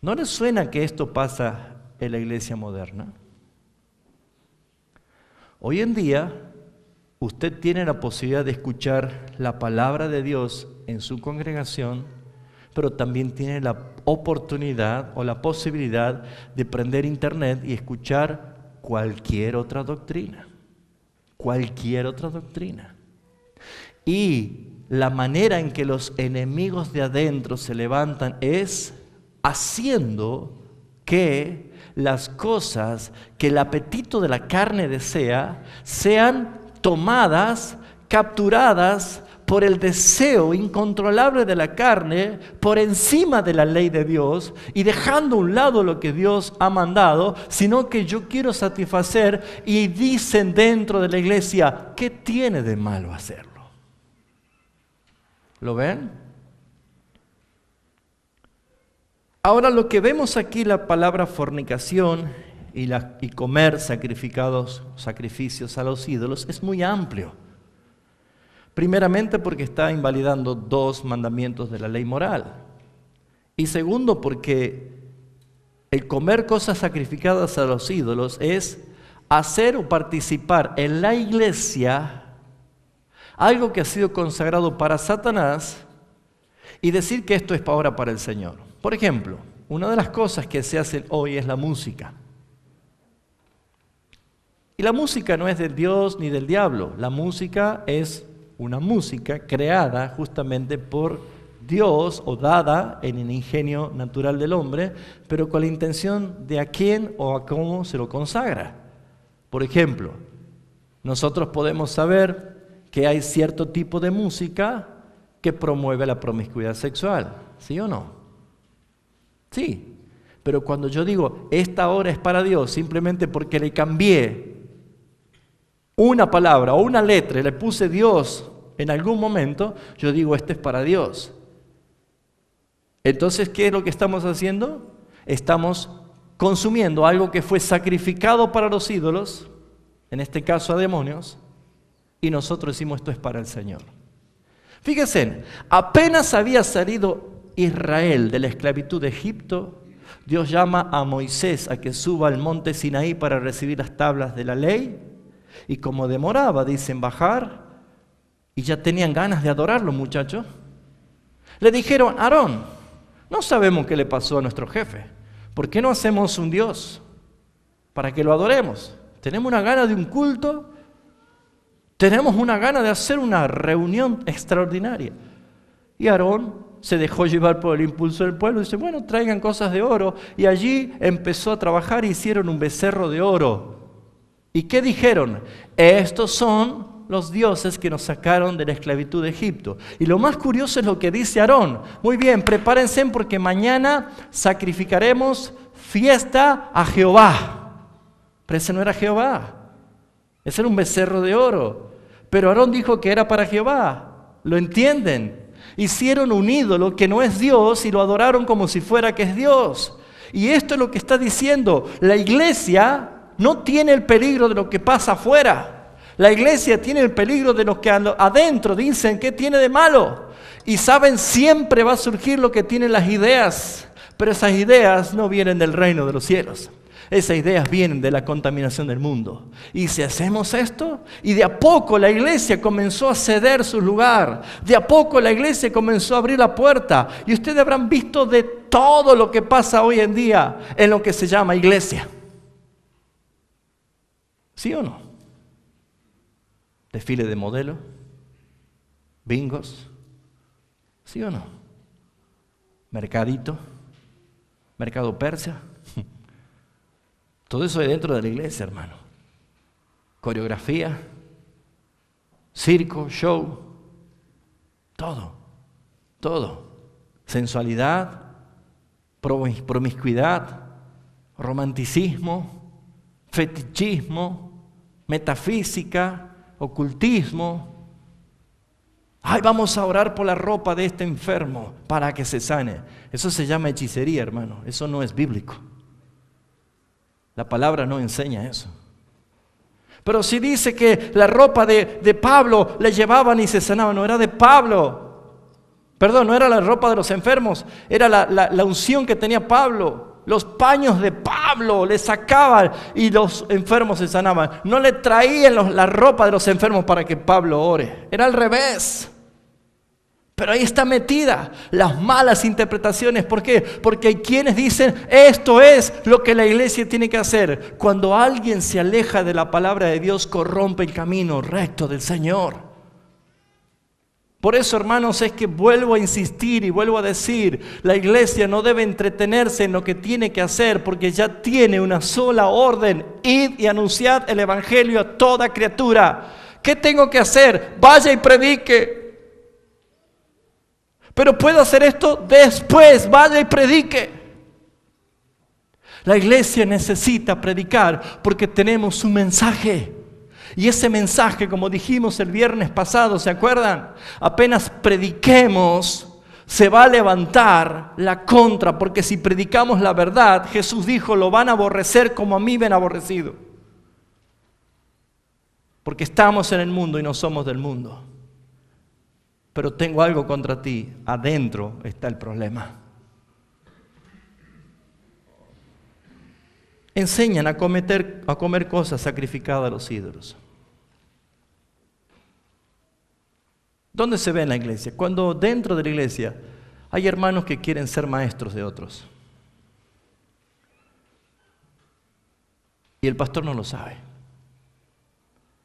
¿No les suena que esto pasa en la iglesia moderna? Hoy en día, usted tiene la posibilidad de escuchar la palabra de Dios en su congregación, pero también tiene la oportunidad o la posibilidad de prender internet y escuchar cualquier otra doctrina. Cualquier otra doctrina. Y la manera en que los enemigos de adentro se levantan es haciendo que las cosas que el apetito de la carne desea sean tomadas, capturadas por el deseo incontrolable de la carne, por encima de la ley de Dios y dejando a un lado lo que Dios ha mandado, sino que yo quiero satisfacer y dicen dentro de la iglesia, ¿qué tiene de malo hacerlo? ¿Lo ven? Ahora lo que vemos aquí, la palabra fornicación y comer sacrificios a los ídolos, es muy amplio. Primeramente porque está invalidando 2 mandamientos de la ley moral. Y segundo porque el comer cosas sacrificadas a los ídolos es hacer o participar en la iglesia algo que ha sido consagrado para Satanás y decir que esto es ahora para el Señor. Por ejemplo, una de las cosas que se hacen hoy es la música. Y la música no es del Dios ni del diablo. La música es una música creada justamente por Dios o dada en el ingenio natural del hombre, pero con la intención de a quién o a cómo se lo consagra. Por ejemplo, nosotros podemos saber que hay cierto tipo de música que promueve la promiscuidad sexual, ¿sí o no? Sí, pero cuando yo digo, esta hora es para Dios, simplemente porque le cambié una palabra o una letra y le puse Dios en algún momento, yo digo, este es para Dios. Entonces, ¿qué es lo que estamos haciendo? Estamos consumiendo algo que fue sacrificado para los ídolos, en este caso a demonios, y nosotros decimos, esto es para el Señor. Fíjense, apenas había salido Israel de la esclavitud de Egipto, Dios llama a Moisés a que suba al monte Sinaí para recibir las tablas de la ley, y como demoraba, dicen, bajar, y ya tenían ganas de adorarlo, muchachos, le dijeron, Aarón, no sabemos qué le pasó a nuestro jefe, ¿por qué no hacemos un Dios para que lo adoremos? Tenemos una gana de un culto, tenemos una gana de hacer una reunión extraordinaria. Y Aarón se dejó llevar por el impulso del pueblo y dice, bueno, traigan cosas de oro. Y allí empezó a trabajar y hicieron un becerro de oro. ¿Y qué dijeron? Estos son los dioses que nos sacaron de la esclavitud de Egipto. Y lo más curioso es lo que dice Aarón. Muy bien, prepárense porque mañana sacrificaremos fiesta a Jehová. Pero ese no era Jehová. Ese era un becerro de oro. Pero Aarón dijo que era para Jehová. ¿Lo entienden? Hicieron un ídolo que no es Dios y lo adoraron como si fuera que es Dios. Y esto es lo que está diciendo. La iglesia no tiene el peligro de lo que pasa afuera. La iglesia tiene el peligro de lo que adentro dicen que tiene de malo. Y saben, siempre va a surgir lo que tienen las ideas. Pero esas ideas no vienen del reino de los cielos. Esas ideas vienen de la contaminación del mundo. Y si hacemos esto, y de a poco la iglesia comenzó a ceder su lugar, de a poco la iglesia comenzó a abrir la puerta, y ustedes habrán visto de todo lo que pasa hoy en día en lo que se llama iglesia. ¿Sí o no? Desfile de modelo, bingos, ¿sí o no? Mercadito, mercado persa. Todo eso hay dentro de la iglesia, hermano. Coreografía, circo, show, todo. Sensualidad, promiscuidad, romanticismo, fetichismo, metafísica, ocultismo. Ay, vamos a orar por la ropa de este enfermo para que se sane. Eso se llama hechicería, hermano. Eso no es bíblico. La palabra no enseña eso. Pero si dice que la ropa de Pablo le llevaban y se sanaban, no era de Pablo. Perdón, no era la ropa de los enfermos, era la unción que tenía Pablo. Los paños de Pablo le sacaban y los enfermos se sanaban. No le traían la ropa de los enfermos para que Pablo ore. Era al revés. Pero ahí está metida las malas interpretaciones. ¿Por qué? Porque hay quienes dicen, esto es lo que la iglesia tiene que hacer. Cuando alguien se aleja de la palabra de Dios, corrompe el camino recto del Señor. Por eso, hermanos, es que vuelvo a insistir y vuelvo a decir, la iglesia no debe entretenerse en lo que tiene que hacer, porque ya tiene una sola orden: id y anunciad el evangelio a toda criatura. ¿Qué tengo que hacer? Vaya y predique. Pero puedo hacer esto después, vaya y predique. La iglesia necesita predicar porque tenemos un mensaje. Y ese mensaje, como dijimos el viernes pasado, ¿se acuerdan? Apenas prediquemos, se va a levantar la contra, porque si predicamos la verdad, Jesús dijo, lo van a aborrecer como a mí me han aborrecido. Porque estamos en el mundo y no somos del mundo. Pero tengo algo contra ti, adentro está el problema. Enseñan a comer cosas sacrificadas a los ídolos. ¿Dónde se ve en la iglesia? Cuando dentro de la iglesia hay hermanos que quieren ser maestros de otros. Y el pastor no lo sabe.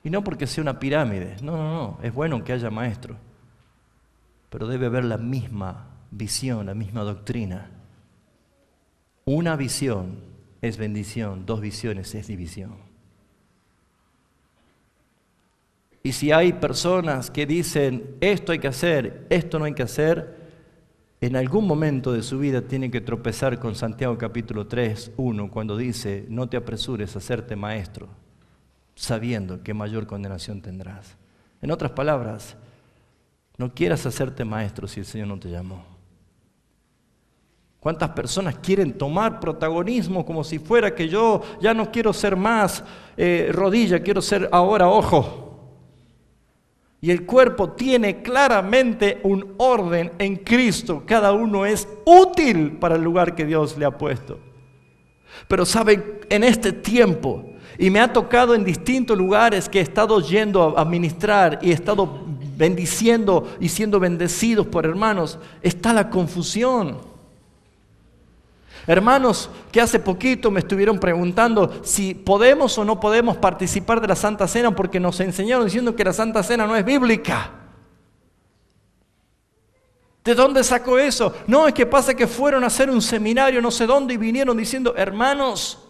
Y no porque sea una pirámide, no, es bueno que haya maestro. Pero debe haber la misma visión, la misma doctrina. Una visión es bendición, dos visiones es división. Y si hay personas que dicen, esto hay que hacer, esto no hay que hacer, en algún momento de su vida tienen que tropezar con Santiago capítulo 3, 1, cuando dice, no te apresures a hacerte maestro, sabiendo que mayor condenación tendrás. En otras palabras, no quieras hacerte maestro si el Señor no te llamó. ¿Cuántas personas quieren tomar protagonismo como si fuera que yo ya no quiero ser más rodilla, quiero ser ahora ojo? Y el cuerpo tiene claramente un orden en Cristo. Cada uno es útil para el lugar que Dios le ha puesto. Pero saben, en este tiempo, y me ha tocado en distintos lugares que he estado yendo a ministrar y he estado bendiciendo y siendo bendecidos por hermanos, está la confusión. Hermanos que hace poquito me estuvieron preguntando si podemos o no podemos participar de la Santa Cena porque nos enseñaron diciendo que la Santa Cena no es bíblica. ¿De dónde sacó eso? No, es que pasa que fueron a hacer un seminario no sé dónde y vinieron diciendo, hermanos,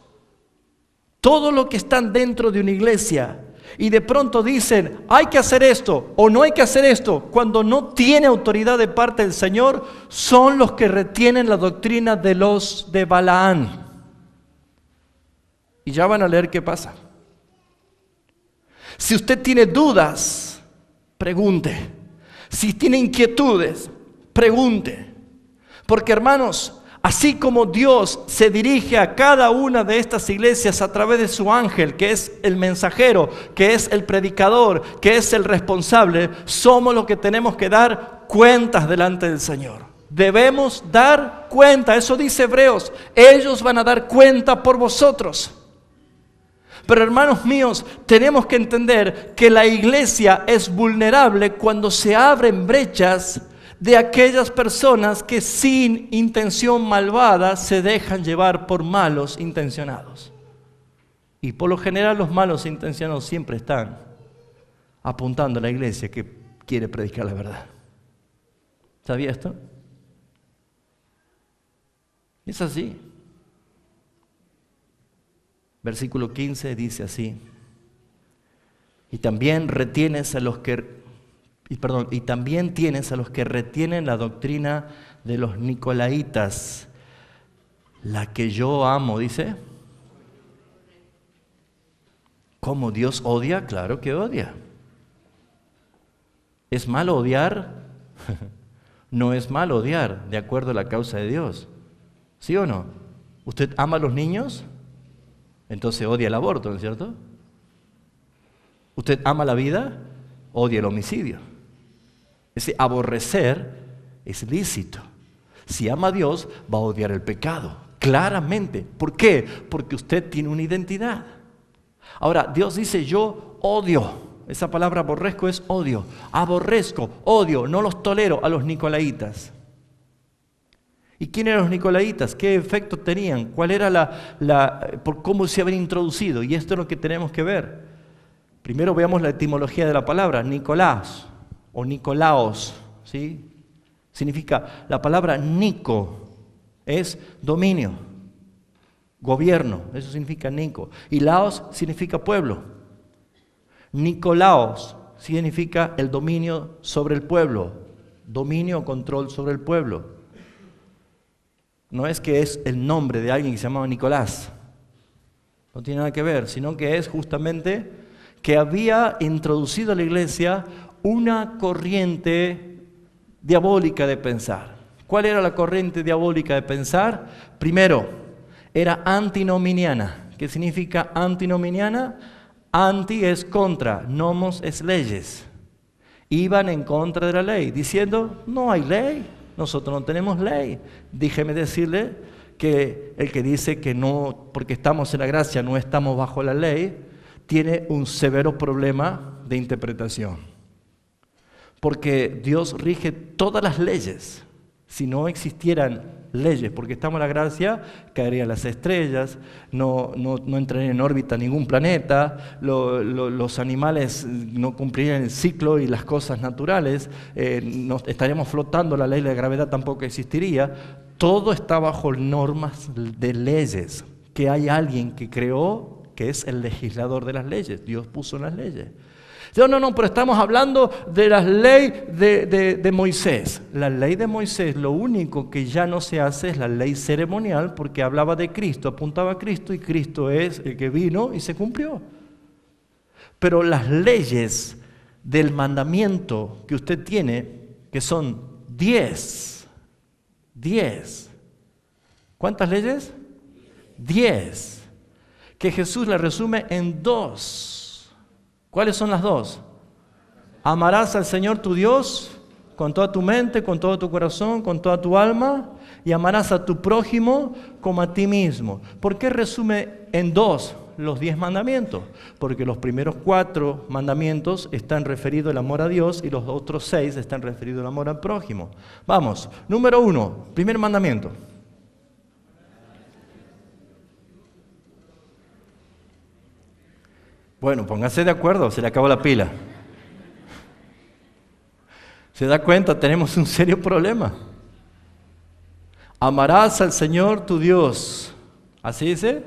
todo lo que están dentro de una iglesia y de pronto dicen, hay que hacer esto o no hay que hacer esto, cuando no tiene autoridad de parte del Señor, son los que retienen la doctrina de los de Balaán. Y ya van a leer qué pasa. Si usted tiene dudas, pregunte. Si tiene inquietudes, pregunte. Porque hermanos, así como Dios se dirige a cada una de estas iglesias a través de su ángel, que es el mensajero, que es el predicador, que es el responsable, somos los que tenemos que dar cuentas delante del Señor. Debemos dar cuenta, eso dice Hebreos, ellos van a dar cuenta por vosotros. Pero hermanos míos, tenemos que entender que la iglesia es vulnerable cuando se abren brechas de aquellas personas que sin intención malvada se dejan llevar por malos intencionados. Y por lo general los malos intencionados siempre están apuntando a la iglesia que quiere predicar la verdad. ¿Sabía esto? Es así. Versículo 15 dice así: y también tienes a los que retienen la doctrina de los nicolaitas, la que yo amo, dice. ¿Cómo Dios odia? Claro que odia. ¿Es malo odiar? No es malo odiar, de acuerdo a la causa de Dios. ¿Sí o no? ¿Usted ama a los niños? Entonces odia el aborto, ¿no es cierto? ¿Usted ama la vida? Odia el homicidio. Ese aborrecer es lícito. Si ama a Dios, va a odiar el pecado, claramente. ¿Por qué? Porque usted tiene una identidad. Ahora, Dios dice, yo odio. Esa palabra aborrezco es odio. Aborrezco, odio, no los tolero a los nicolaitas. ¿Y quién eran los nicolaitas? ¿Qué efecto tenían? ¿Cuál era por cómo se habían introducido? Y esto es lo que tenemos que ver. Primero veamos la etimología de la palabra, Nicolás o Nicolaos, ¿sí? Significa, la palabra Nico es dominio, gobierno, eso significa Nico. Y Laos significa pueblo. Nicolaos significa el dominio sobre el pueblo, dominio o control sobre el pueblo. No es que es el nombre de alguien que se llamaba Nicolás, no tiene nada que ver, sino que es justamente que había introducido a la iglesia una corriente diabólica de pensar. ¿Cuál era la corriente diabólica de pensar? Primero, era antinominiana. ¿Qué significa antinominiana? Anti es contra, nomos es leyes. Iban en contra de la ley, diciendo, no hay ley, nosotros no tenemos ley. Déjeme decirle que el que dice que no, porque estamos en la gracia, no estamos bajo la ley, tiene un severo problema de interpretación. Porque Dios rige todas las leyes. Si no existieran leyes, porque estamos en la gracia, caerían las estrellas, no entrarían en órbita ningún planeta, los animales no cumplirían el ciclo y las cosas naturales, estaríamos flotando, la ley de la gravedad tampoco existiría. Todo está bajo normas de leyes, que hay alguien que creó, que es el legislador de las leyes. Dios puso las leyes. No, pero estamos hablando de la ley de Moisés. La ley de Moisés, lo único que ya no se hace es la ley ceremonial, porque hablaba de Cristo, apuntaba a Cristo, y Cristo es el que vino y se cumplió. Pero las leyes del mandamiento que usted tiene, que son 10. ¿Cuántas leyes? 10. Que Jesús las resume en 2. ¿Cuáles son las 2? Amarás al Señor tu Dios con toda tu mente, con todo tu corazón, con toda tu alma, y amarás a tu prójimo como a ti mismo. ¿Por qué resume en 2 los 10 mandamientos? Porque los primeros 4 mandamientos están referidos al amor a Dios y los otros 6 están referidos al amor al prójimo. Vamos, número 1, primer mandamiento. Bueno, pónganse de acuerdo, se le acabó la pila. ¿Se da cuenta? Tenemos un serio problema. Amarás al Señor tu Dios. ¿Así dice?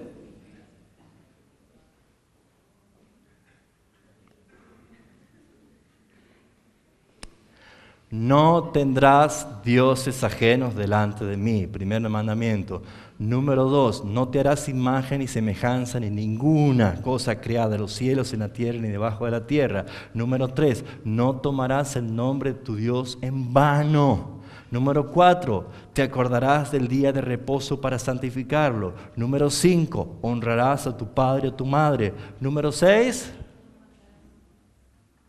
No tendrás dioses ajenos delante de mí. Primer mandamiento. Número 2, no te harás imagen ni semejanza ni ninguna cosa creada en los cielos, en la tierra ni debajo de la tierra. Número 3, no tomarás el nombre de tu Dios en vano. Número 4, te acordarás del día de reposo para santificarlo. Número 5, honrarás a tu padre o tu madre. Número 6,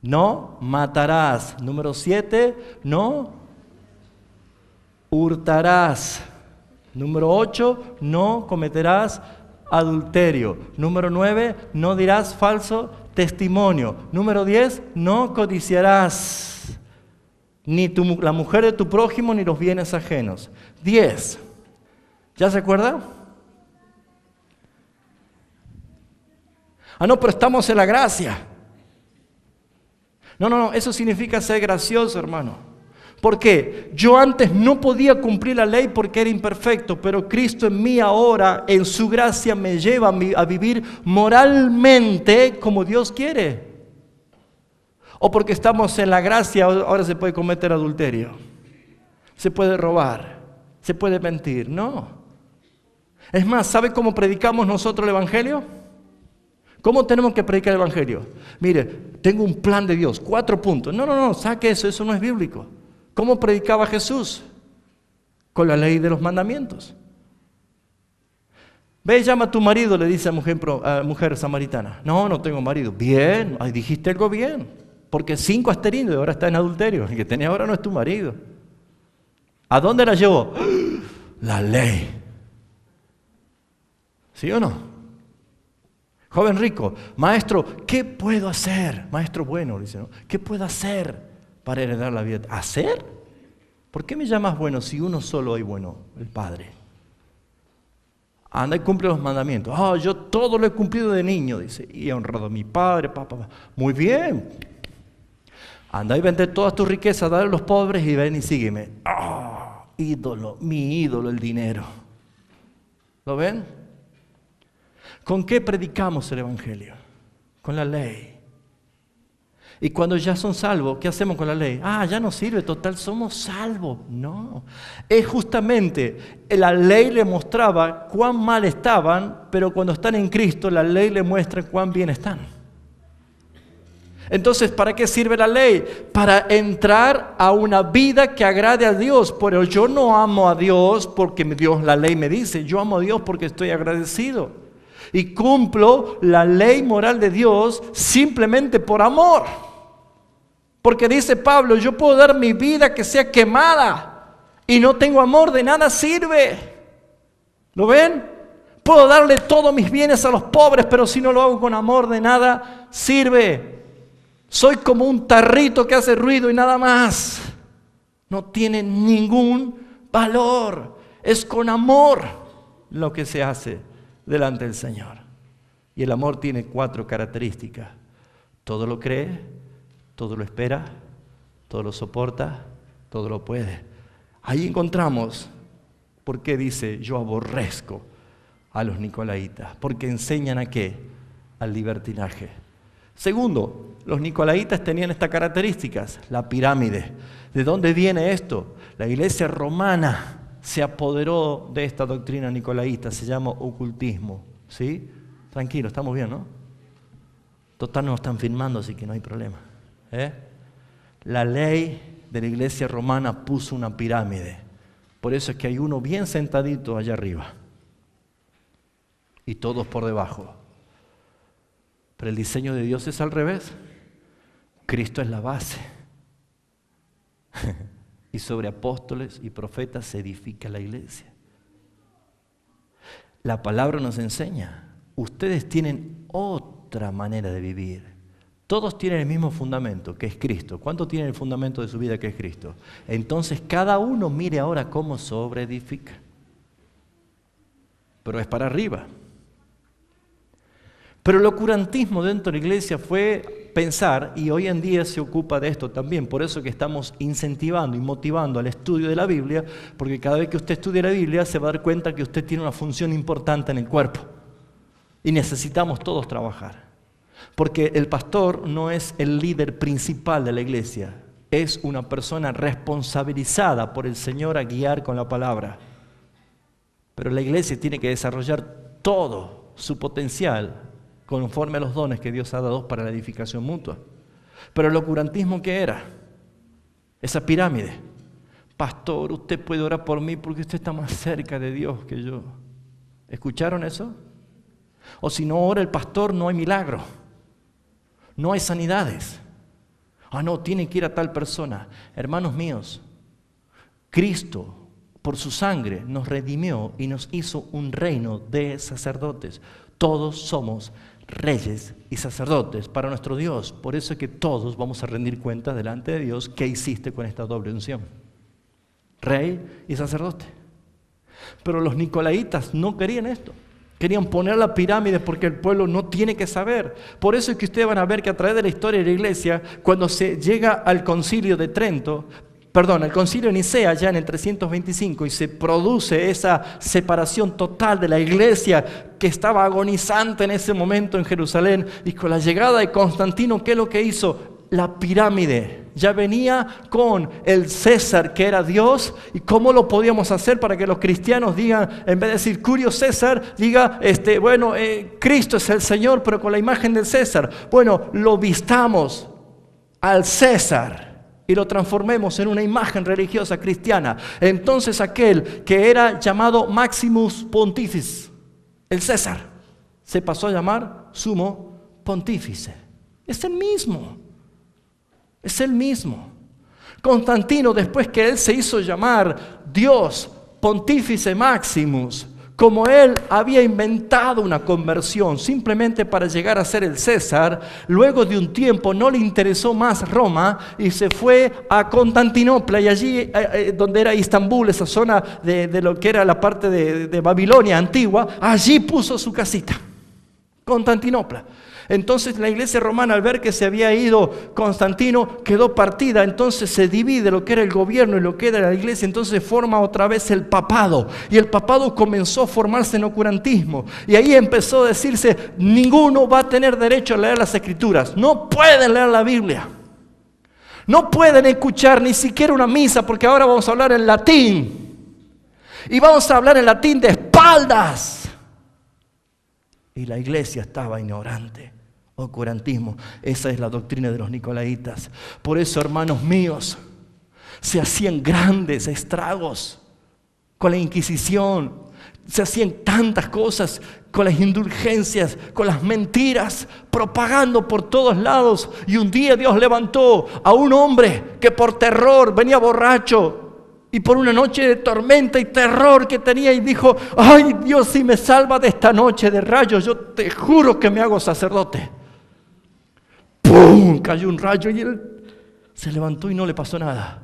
no matarás. Número 7, no hurtarás. Número 8, no cometerás adulterio. Número 9, no dirás falso testimonio. Número 10, no codiciarás ni la mujer de tu prójimo ni los bienes ajenos. 10. ¿Ya se acuerda? No, pero estamos en la gracia. No, eso significa ser gracioso, hermano. ¿Por qué? Yo antes no podía cumplir la ley porque era imperfecto, pero Cristo en mí ahora, en su gracia, me lleva a vivir moralmente como Dios quiere. O porque estamos en la gracia, ahora se puede cometer adulterio, se puede robar, se puede mentir. No. Es más, ¿sabe cómo predicamos nosotros el Evangelio? ¿Cómo tenemos que predicar el Evangelio? Mire, tengo un plan de Dios, 4 puntos. No, saque eso no es bíblico. ¿Cómo predicaba Jesús? Con la ley de los mandamientos. Ve, llama a tu marido, le dice a mujer samaritana. No tengo marido. Bien, dijiste algo bien. Porque 5 has tenido y ahora está en adulterio. El que tenés ahora no es tu marido. ¿A dónde la llevó? La ley. ¿Sí o no? Joven rico, maestro, ¿qué puedo hacer? Maestro bueno, dice, ¿no? ¿Qué puedo hacer para heredar la vida? ¿Hacer? ¿Por qué me llamas bueno si uno solo hay bueno? El Padre. Anda y cumple los mandamientos. Yo todo lo he cumplido de niño, dice, y he honrado a mi padre, papá. Muy bien. Anda y vende todas tus riquezas, dale a los pobres y ven y sígueme. Ídolo, mi ídolo, el dinero. ¿Lo ven? ¿Con qué predicamos el Evangelio? Con la ley. Y cuando ya son salvos, ¿qué hacemos con la ley? Ya no sirve, total, somos salvos. No, es justamente, la ley le mostraba cuán mal estaban, pero cuando están en Cristo, la ley le muestra cuán bien están. Entonces, ¿para qué sirve la ley? Para entrar a una vida que agrade a Dios. Pero yo no amo a Dios porque la ley me dice, yo amo a Dios porque estoy agradecido. Y cumplo la ley moral de Dios simplemente por amor. Porque dice Pablo, yo puedo dar mi vida que sea quemada y no tengo amor, de nada sirve. ¿Lo ven? Puedo darle todos mis bienes a los pobres, pero si no lo hago con amor, de nada sirve. Soy como un tarrito que hace ruido y nada más. No tiene ningún valor. Es con amor lo que se hace delante del Señor. Y el amor tiene 4 características. Todo lo cree, todo lo espera, todo lo soporta, todo lo puede. Ahí encontramos por qué dice, yo aborrezco a los nicolaitas. Porque enseñan ¿a qué? Al libertinaje. Segundo, los nicolaitas tenían estas características, la pirámide. ¿De dónde viene esto? La iglesia romana se apoderó de esta doctrina nicolaíta, se llama ocultismo. ¿Sí? Tranquilo, estamos bien, ¿no? Total, nos están filmando, así que no hay problema. La ley de la iglesia romana puso una pirámide. Por eso es que hay uno bien sentadito allá arriba y todos por debajo. Pero el diseño de Dios es al revés. Cristo es la base. Y sobre apóstoles y profetas se edifica la iglesia. La palabra nos enseña, ustedes tienen otra manera de vivir. Todos tienen el mismo fundamento, que es Cristo. ¿Cuánto tienen el fundamento de su vida, que es Cristo? Entonces cada uno mire ahora cómo sobreedifica. Pero es para arriba. Pero el oscurantismo dentro de la iglesia fue pensar, y hoy en día se ocupa de esto también, por eso que estamos incentivando y motivando al estudio de la Biblia, porque cada vez que usted estudie la Biblia se va a dar cuenta que usted tiene una función importante en el cuerpo. Y necesitamos todos trabajar. Porque el pastor no es el líder principal de la iglesia, es una persona responsabilizada por el Señor a guiar con la palabra. Pero la iglesia tiene que desarrollar todo su potencial conforme a los dones que Dios ha dado para la edificación mutua. Pero el oscurantismo, ¿qué era? Esa pirámide. Pastor, usted puede orar por mí porque usted está más cerca de Dios que yo. ¿Escucharon eso? O si no ora el pastor, no hay milagro. No hay sanidades. No, tiene que ir a tal persona. Hermanos míos, Cristo, por su sangre, nos redimió y nos hizo un reino de sacerdotes. Todos somos reyes y sacerdotes para nuestro Dios. Por eso es que todos vamos a rendir cuentas delante de Dios qué hiciste con esta doble unción. Rey y sacerdote. Pero los nicolaitas no querían esto. Querían poner la pirámide porque el pueblo no tiene que saber. Por eso es que ustedes van a ver que a través de la historia de la iglesia, cuando se llega al concilio de Trento, al concilio de Nicea ya en el 325, y se produce esa separación total de la iglesia que estaba agonizante en ese momento en Jerusalén, y con la llegada de Constantino, ¿qué es lo que hizo? La pirámide ya venía con el César, que era Dios. ¿Y cómo lo podíamos hacer para que los cristianos digan, en vez de decir Curio César, diga, Cristo es el Señor, pero con la imagen del César? Bueno, lo vistamos al César y lo transformemos en una imagen religiosa cristiana. Entonces aquel que era llamado Maximus Pontifex, el César, se pasó a llamar Sumo Pontífice. Es el mismo. Es el mismo. Constantino, después que él se hizo llamar Dios Pontífice Maximus, como él había inventado una conversión simplemente para llegar a ser el César, luego de un tiempo no le interesó más Roma y se fue a Constantinopla, y allí donde era Istambul, esa zona de lo que era la parte de Babilonia antigua, allí puso su casita, Constantinopla. Entonces la iglesia romana, al ver que se había ido Constantino, quedó partida. Entonces se divide lo que era el gobierno y lo que era la iglesia. Entonces forma otra vez el papado. Y el papado comenzó a formarse en oscurantismo. Y ahí empezó a decirse, ninguno va a tener derecho a leer las Escrituras. No pueden leer la Biblia. No pueden escuchar ni siquiera una misa, porque ahora vamos a hablar en latín. Y vamos a hablar en latín de espaldas. Y la iglesia estaba ignorante. Oscurantismo. Esa es la doctrina de los nicolaitas. Por eso, hermanos míos, se hacían grandes estragos con la Inquisición. Se hacían tantas cosas con las indulgencias, con las mentiras, propagando por todos lados. Y un día Dios levantó a un hombre que por terror venía borracho. Y por una noche de tormenta y terror que tenía, y dijo, ay Dios, si me salva de esta noche de rayos, yo te juro que me hago sacerdote. ¡Pum! Cayó un rayo y él se levantó y no le pasó nada.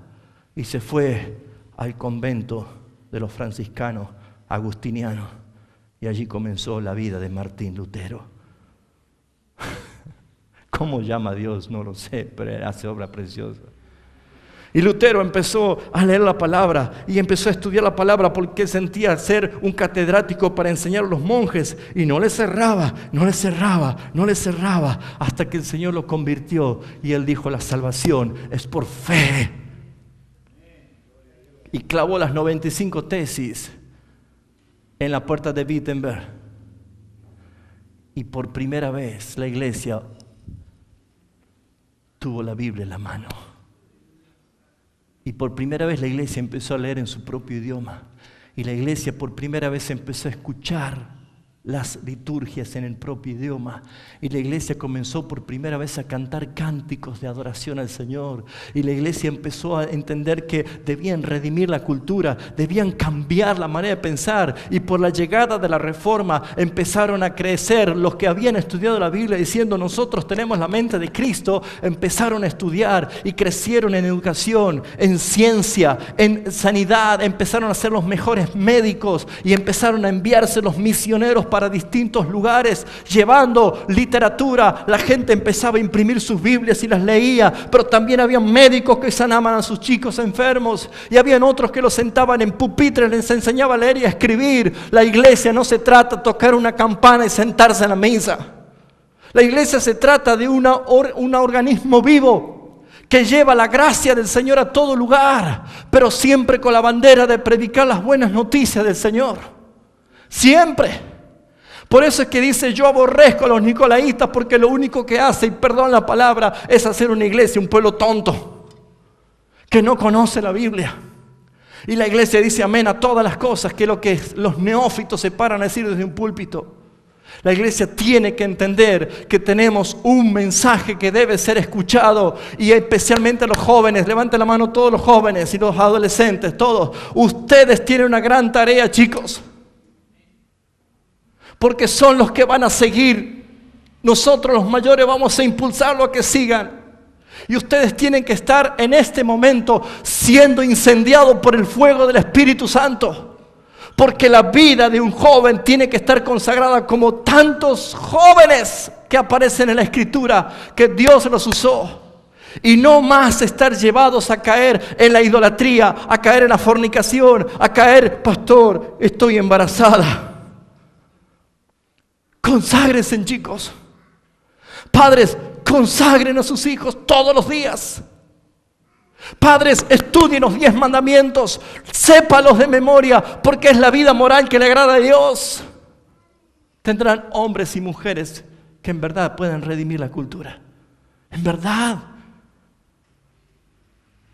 Y se fue al convento de los franciscanos agustinianos. Y allí comenzó la vida de Martín Lutero. ¿Cómo llama a Dios? No lo sé, pero hace obra preciosa. Y Lutero empezó a leer la palabra y empezó a estudiar la palabra porque sentía ser un catedrático para enseñar a los monjes. Y no le cerraba, hasta que el Señor lo convirtió. Y él dijo, la salvación es por fe. Y clavó las 95 tesis en la puerta de Wittenberg. Y por primera vez la iglesia tuvo la Biblia en la mano. Y por primera vez la iglesia empezó a leer en su propio idioma. Y la iglesia por primera vez empezó a escuchar las liturgias en el propio idioma. Y la iglesia comenzó por primera vez a cantar cánticos de adoración al Señor. Y la iglesia empezó a entender que debían redimir la cultura, debían cambiar la manera de pensar. Y por la llegada de la Reforma empezaron a crecer los que habían estudiado la Biblia diciendo, nosotros tenemos la mente de Cristo. Empezaron a estudiar y crecieron en educación, en ciencia, en sanidad. Empezaron a ser los mejores médicos y empezaron a enviarse los misioneros para distintos lugares, llevando literatura. La gente empezaba a imprimir sus Biblias y las leía, pero también había médicos que sanaban a sus chicos enfermos, y habían otros que los sentaban en pupitres, les enseñaba a leer y a escribir. La iglesia no se trata de tocar una campana y sentarse en la misa. La iglesia se trata de un organismo vivo que lleva la gracia del Señor a todo lugar, pero siempre con la bandera de predicar las buenas noticias del Señor. Siempre. Por eso es que dice, yo aborrezco a los nicolaitas, porque lo único que hace, y perdón la palabra, es hacer una iglesia, un pueblo tonto, que no conoce la Biblia. Y la iglesia dice amén a todas las cosas que los neófitos se paran a decir desde un púlpito. La iglesia tiene que entender que tenemos un mensaje que debe ser escuchado, y especialmente a los jóvenes. Levanten la mano todos los jóvenes y los adolescentes, todos. Ustedes tienen una gran tarea, chicos. Porque son los que van a seguir. Nosotros los mayores vamos a impulsarlos a que sigan. Y ustedes tienen que estar en este momento siendo incendiados por el fuego del Espíritu Santo. Porque la vida de un joven tiene que estar consagrada como tantos jóvenes que aparecen en la Escritura, que Dios los usó. Y no más estar llevados a caer en la idolatría, a caer en la fornicación, a caer, pastor, estoy embarazada. Conságrense, chicos. Padres, consagren a sus hijos todos los días. Padres, estudien los 10 mandamientos. Sépalos de memoria, porque es la vida moral que le agrada a Dios. Tendrán hombres y mujeres que en verdad puedan redimir la cultura. En verdad.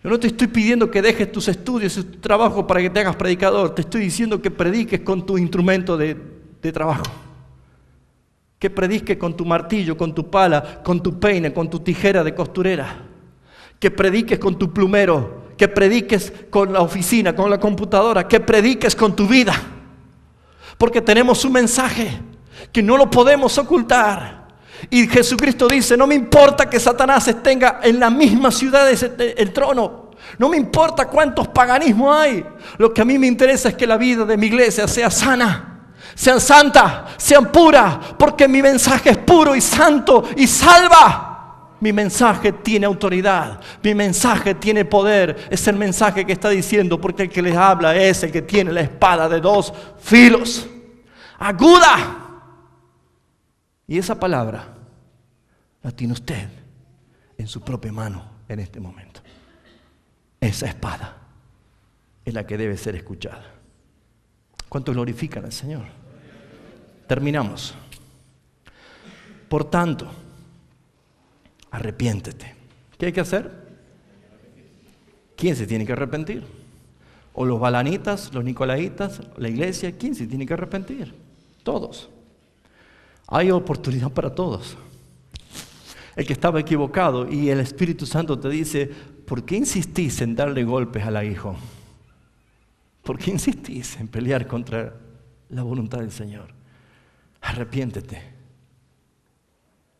Yo no te estoy pidiendo que dejes tus estudios y tu trabajo para que te hagas predicador. Te estoy diciendo que prediques con tu instrumento de trabajo. Que prediques con tu martillo, con tu pala, con tu peine, con tu tijera de costurera. Que prediques con tu plumero. Que prediques con la oficina, con la computadora. Que prediques con tu vida. Porque tenemos un mensaje que no lo podemos ocultar. Y Jesucristo dice, no me importa que Satanás tenga en la misma ciudad el trono. No me importa cuántos paganismos hay. Lo que a mí me interesa es que la vida de mi iglesia sea sana. sean santas, sean puras, porque mi mensaje es puro y santo y salva. Mi mensaje tiene autoridad, mi mensaje tiene poder. Es el mensaje que está diciendo, porque el que les habla es el que tiene la espada de 2 filos, aguda. Y esa palabra la tiene usted en su propia mano en este momento. Esa espada es la que debe ser escuchada. ¿Cuánto glorifican al Señor? Terminamos. Por tanto, arrepiéntete. ¿Qué hay que hacer? ¿Quién se tiene que arrepentir? ¿O los balanitas, los nicolaitas, la iglesia? ¿Quién se tiene que arrepentir? Todos. Hay oportunidad para todos. El que estaba equivocado y el Espíritu Santo te dice, ¿por qué insistís en darle golpes al aguijón? ¿Por qué insistís en pelear contra la voluntad del Señor? Arrepiéntete.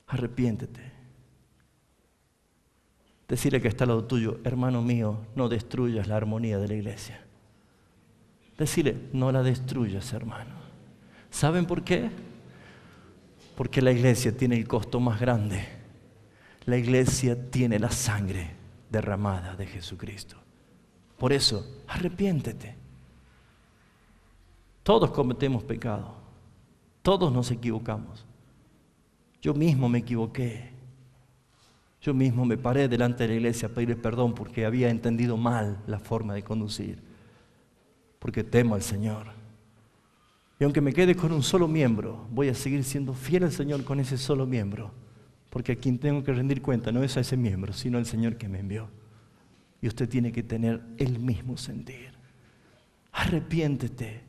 Arrepiéntete. Decirle que está al lado tuyo, hermano mío, no destruyas la armonía de la iglesia. Decirle, no la destruyas, hermano. ¿Saben por qué? Porque la iglesia tiene el costo más grande. La iglesia tiene la sangre derramada de Jesucristo. Por eso, arrepiéntete. Todos cometemos pecado. Todos nos equivocamos. Yo mismo me equivoqué. Yo mismo me paré delante de la iglesia a pedirle perdón porque había entendido mal la forma de conducir. Porque temo al Señor. Y aunque me quede con un solo miembro, voy a seguir siendo fiel al Señor con ese solo miembro. Porque a quien tengo que rendir cuenta no es a ese miembro, sino al Señor que me envió. Y usted tiene que tener el mismo sentir. Arrepiéntete.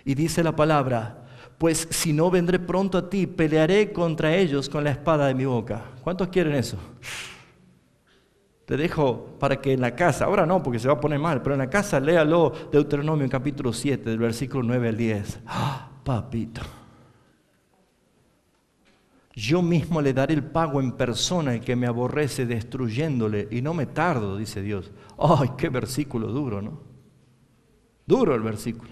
Y dice la palabra, pues si no vendré pronto a ti, pelearé contra ellos con la espada de mi boca. ¿Cuántos quieren eso? Te dejo para que en la casa, ahora no porque se va a poner mal, pero en la casa léalo Deuteronomio capítulo 7, del versículo 9 al 10. ¡Ah, papito! Yo mismo le daré el pago en persona al que me aborrece destruyéndole, y no me tardo, dice Dios. ¡Ay, qué versículo duro!, ¿no? Duro el versículo.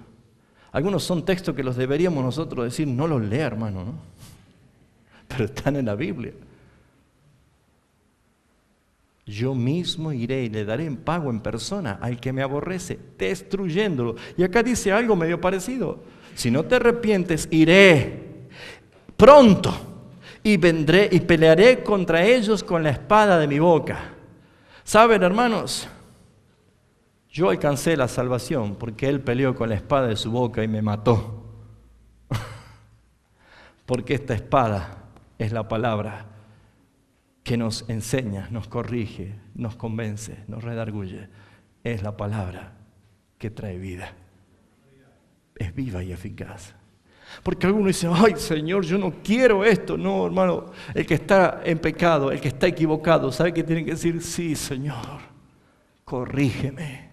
Algunos son textos que los deberíamos nosotros decir, no los lea, hermano, ¿no? Pero están en la Biblia. Yo mismo iré y le daré en pago en persona al que me aborrece, destruyéndolo. Y acá dice algo medio parecido. Si no te arrepientes, iré pronto y vendré y pelearé contra ellos con la espada de mi boca. ¿Saben, hermanos? Yo alcancé la salvación porque Él peleó con la espada de su boca y me mató. Porque esta espada es la palabra que nos enseña, nos corrige, nos convence, nos redarguye. Es la palabra que trae vida. Es viva y eficaz. Porque algunos dicen, ay Señor, yo no quiero esto. No, hermano, el que está en pecado, el que está equivocado, ¿sabe qué tiene que decir? Sí, Señor, corrígeme.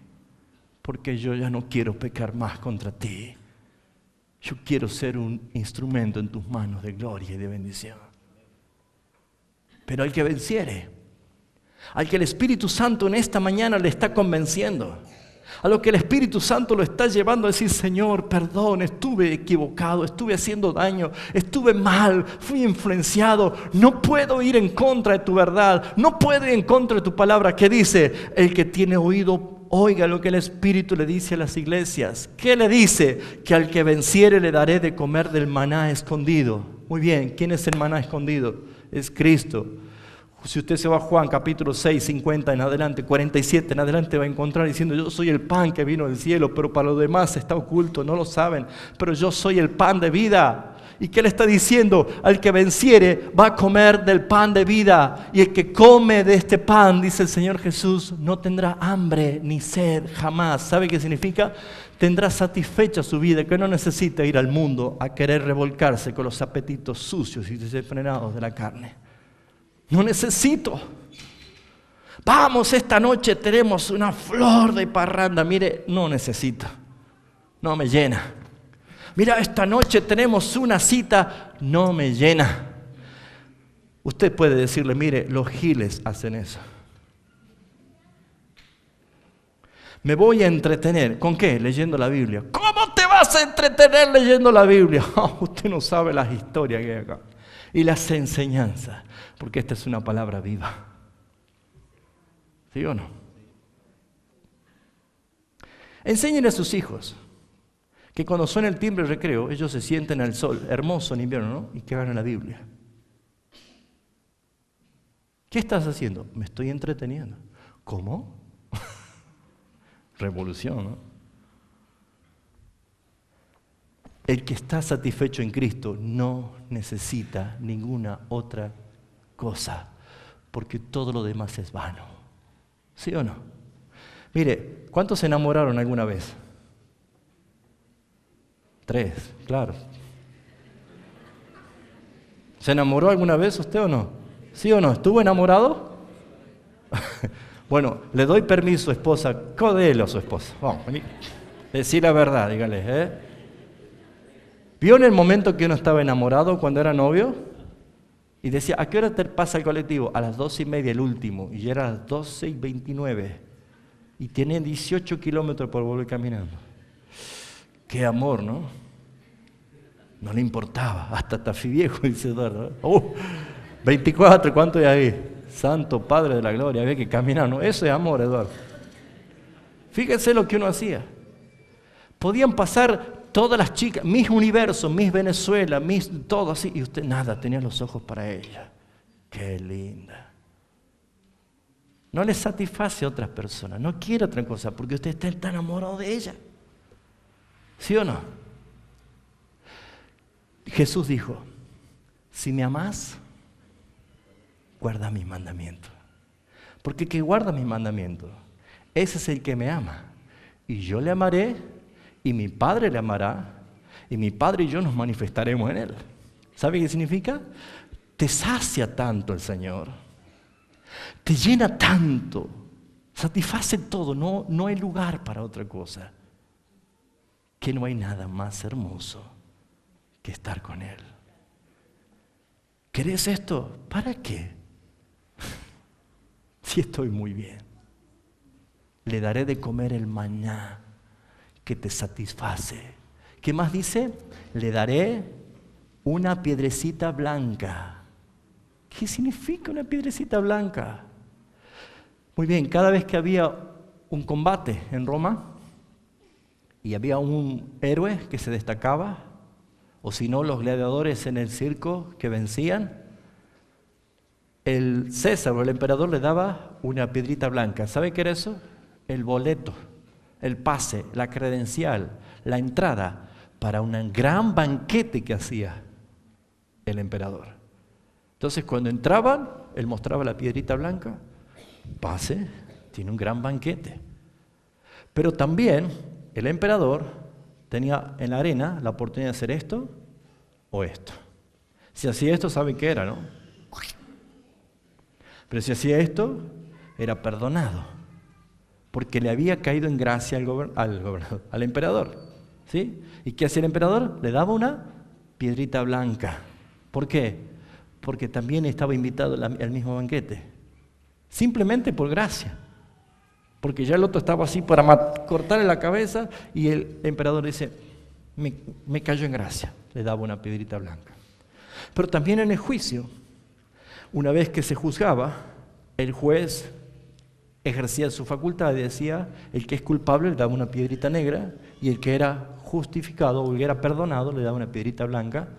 Porque yo ya no quiero pecar más contra ti. Yo quiero ser un instrumento en tus manos de gloria y de bendición. Pero al que venciere, al que el Espíritu Santo en esta mañana le está convenciendo, a lo que el Espíritu Santo lo está llevando a decir, Señor, perdón, estuve equivocado, estuve haciendo daño, estuve mal, fui influenciado, no puedo ir en contra de tu verdad, no puedo ir en contra de tu palabra, que dice, el que tiene oído, oiga lo que el Espíritu le dice a las iglesias. ¿Qué le dice? Que al que venciere le daré de comer del maná escondido. Muy bien, ¿quién es el maná escondido? Es Cristo. Si usted se va a Juan capítulo 6, 50 en adelante, 47 en adelante, va a encontrar diciendo, yo soy el pan que vino del cielo, pero para los demás está oculto, no lo saben, pero yo soy el pan de vida. ¿Y qué le está diciendo? Al que venciere va a comer del pan de vida, y el que come de este pan, dice el Señor Jesús, no tendrá hambre ni sed jamás. ¿Sabe qué significa? Tendrá satisfecha su vida, que no necesita ir al mundo a querer revolcarse con los apetitos sucios y desenfrenados de la carne. No necesito. Vamos, esta noche tenemos una flor de parranda. Mire, no necesito. No me llena. Mira, esta noche tenemos una cita. No me llena. Usted puede decirle, mire, los giles hacen eso. Me voy a entretener. ¿Con qué? Leyendo la Biblia. ¿Cómo te va vas a entretener leyendo la Biblia. Oh, usted no sabe las historias que hay acá. Y las enseñanzas, porque esta es una palabra viva. ¿Sí o no? Enséñenle a sus hijos que cuando suena el timbre de recreo, ellos se sienten al sol, hermoso en invierno, ¿no? Y que hagan la Biblia. ¿Qué estás haciendo? Me estoy entreteniendo. ¿Cómo? Revolución, ¿no? El que está satisfecho en Cristo no necesita ninguna otra cosa, porque todo lo demás es vano. ¿Sí o no? Mire, ¿cuántos se enamoraron alguna vez? 3, claro. ¿Se enamoró alguna vez usted o no? ¿Sí o no? ¿Estuvo enamorado? Bueno, le doy permiso, esposa, codelo a su esposa. Vamos, vení. Decí la verdad, dígale, ¿eh? ¿Vio en el momento que uno estaba enamorado cuando era novio? Y decía, ¿a qué hora te pasa el colectivo? A las 12:30 el último, y ya era a las 12:29. Y tiene 18 kilómetros por volver caminando. Qué amor, ¿no? No le importaba, hasta Tafí viejo, dice Eduardo. 24, ¿cuánto hay ahí? Santo Padre de la Gloria, había que caminar, ¿no? Eso es amor, Eduardo. Fíjense lo que uno hacía. Podían pasar todas las chicas, Miss Universo, Miss Venezuela, Miss todo así, y usted nada, tenía los ojos para ella. Qué linda. No le satisface a otras personas, no quiere otra cosa, porque usted está tan enamorado de ella. ¿Sí o no? Jesús dijo, si me amás, guarda mis mandamientos. Porque el que guarda mis mandamientos, ese es el que me ama. Y yo le amaré, y mi Padre le amará, y mi Padre y yo nos manifestaremos en él. ¿Sabe qué significa? Te sacia tanto el Señor, te llena tanto, satisface todo, no hay lugar para otra cosa, que no hay nada más hermoso que estar con Él. ¿Querés esto? ¿Para qué? Si estoy muy bien. Le daré de comer el maná que te satisface. ¿Qué más dice? Le daré una piedrecita blanca. ¿Qué significa una piedrecita blanca? Muy bien, cada vez que había un combate en Roma y había un héroe que se destacaba, o si no, los gladiadores en el circo que vencían, el César o el emperador le daba una piedrita blanca. ¿Sabe qué era eso? El boleto, el pase, la credencial, la entrada para un gran banquete que hacía el emperador. Entonces, cuando entraban, él mostraba la piedrita blanca, pase, tiene un gran banquete. Pero también el emperador tenía en la arena la oportunidad de hacer esto o esto. Si hacía esto, ¿saben qué era, no? Pero si hacía esto, era perdonado, porque le había caído en gracia al emperador. ¿Sí? ¿Y qué hacía el emperador? Le daba una piedrita blanca. ¿Por qué? Porque también estaba invitado al mismo banquete. Simplemente por gracia. Porque ya el otro estaba así para cortarle la cabeza y el emperador dice, me cayó en gracia. Le daba una piedrita blanca. Pero también en el juicio, una vez que se juzgaba, el juez ejercía su facultad y decía, el que es culpable le daba una piedrita negra y el que era justificado o el que era perdonado le daba una piedrita blanca,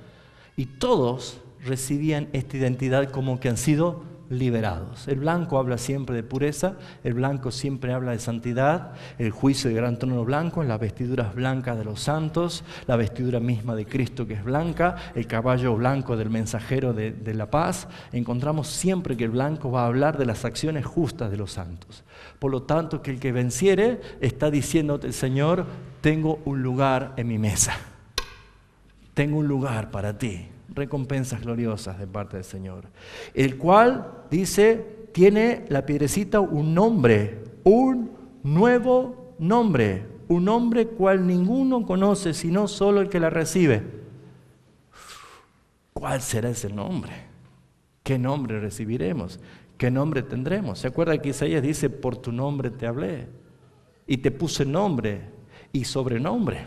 y todos recibían esta identidad como que han sido liberados. El blanco habla siempre de pureza, el blanco siempre habla de santidad, el juicio del gran trono blanco, las vestiduras blancas de los santos, la vestidura misma de Cristo que es blanca, el caballo blanco del mensajero de la paz. Encontramos siempre que el blanco va a hablar de las acciones justas de los santos. Por lo tanto, que el que venciere está diciéndote, Señor, tengo un lugar en mi mesa, tengo un lugar para ti. Recompensas gloriosas de parte del Señor, el cual, dice, tiene la piedrecita un nombre, un nuevo nombre, un nombre cual ninguno conoce sino solo el que la recibe. ¿Cuál será ese nombre? ¿Qué nombre recibiremos? ¿Qué nombre tendremos? ¿Se acuerda que Isaías dice, por tu nombre te hablé y te puse nombre y sobrenombre?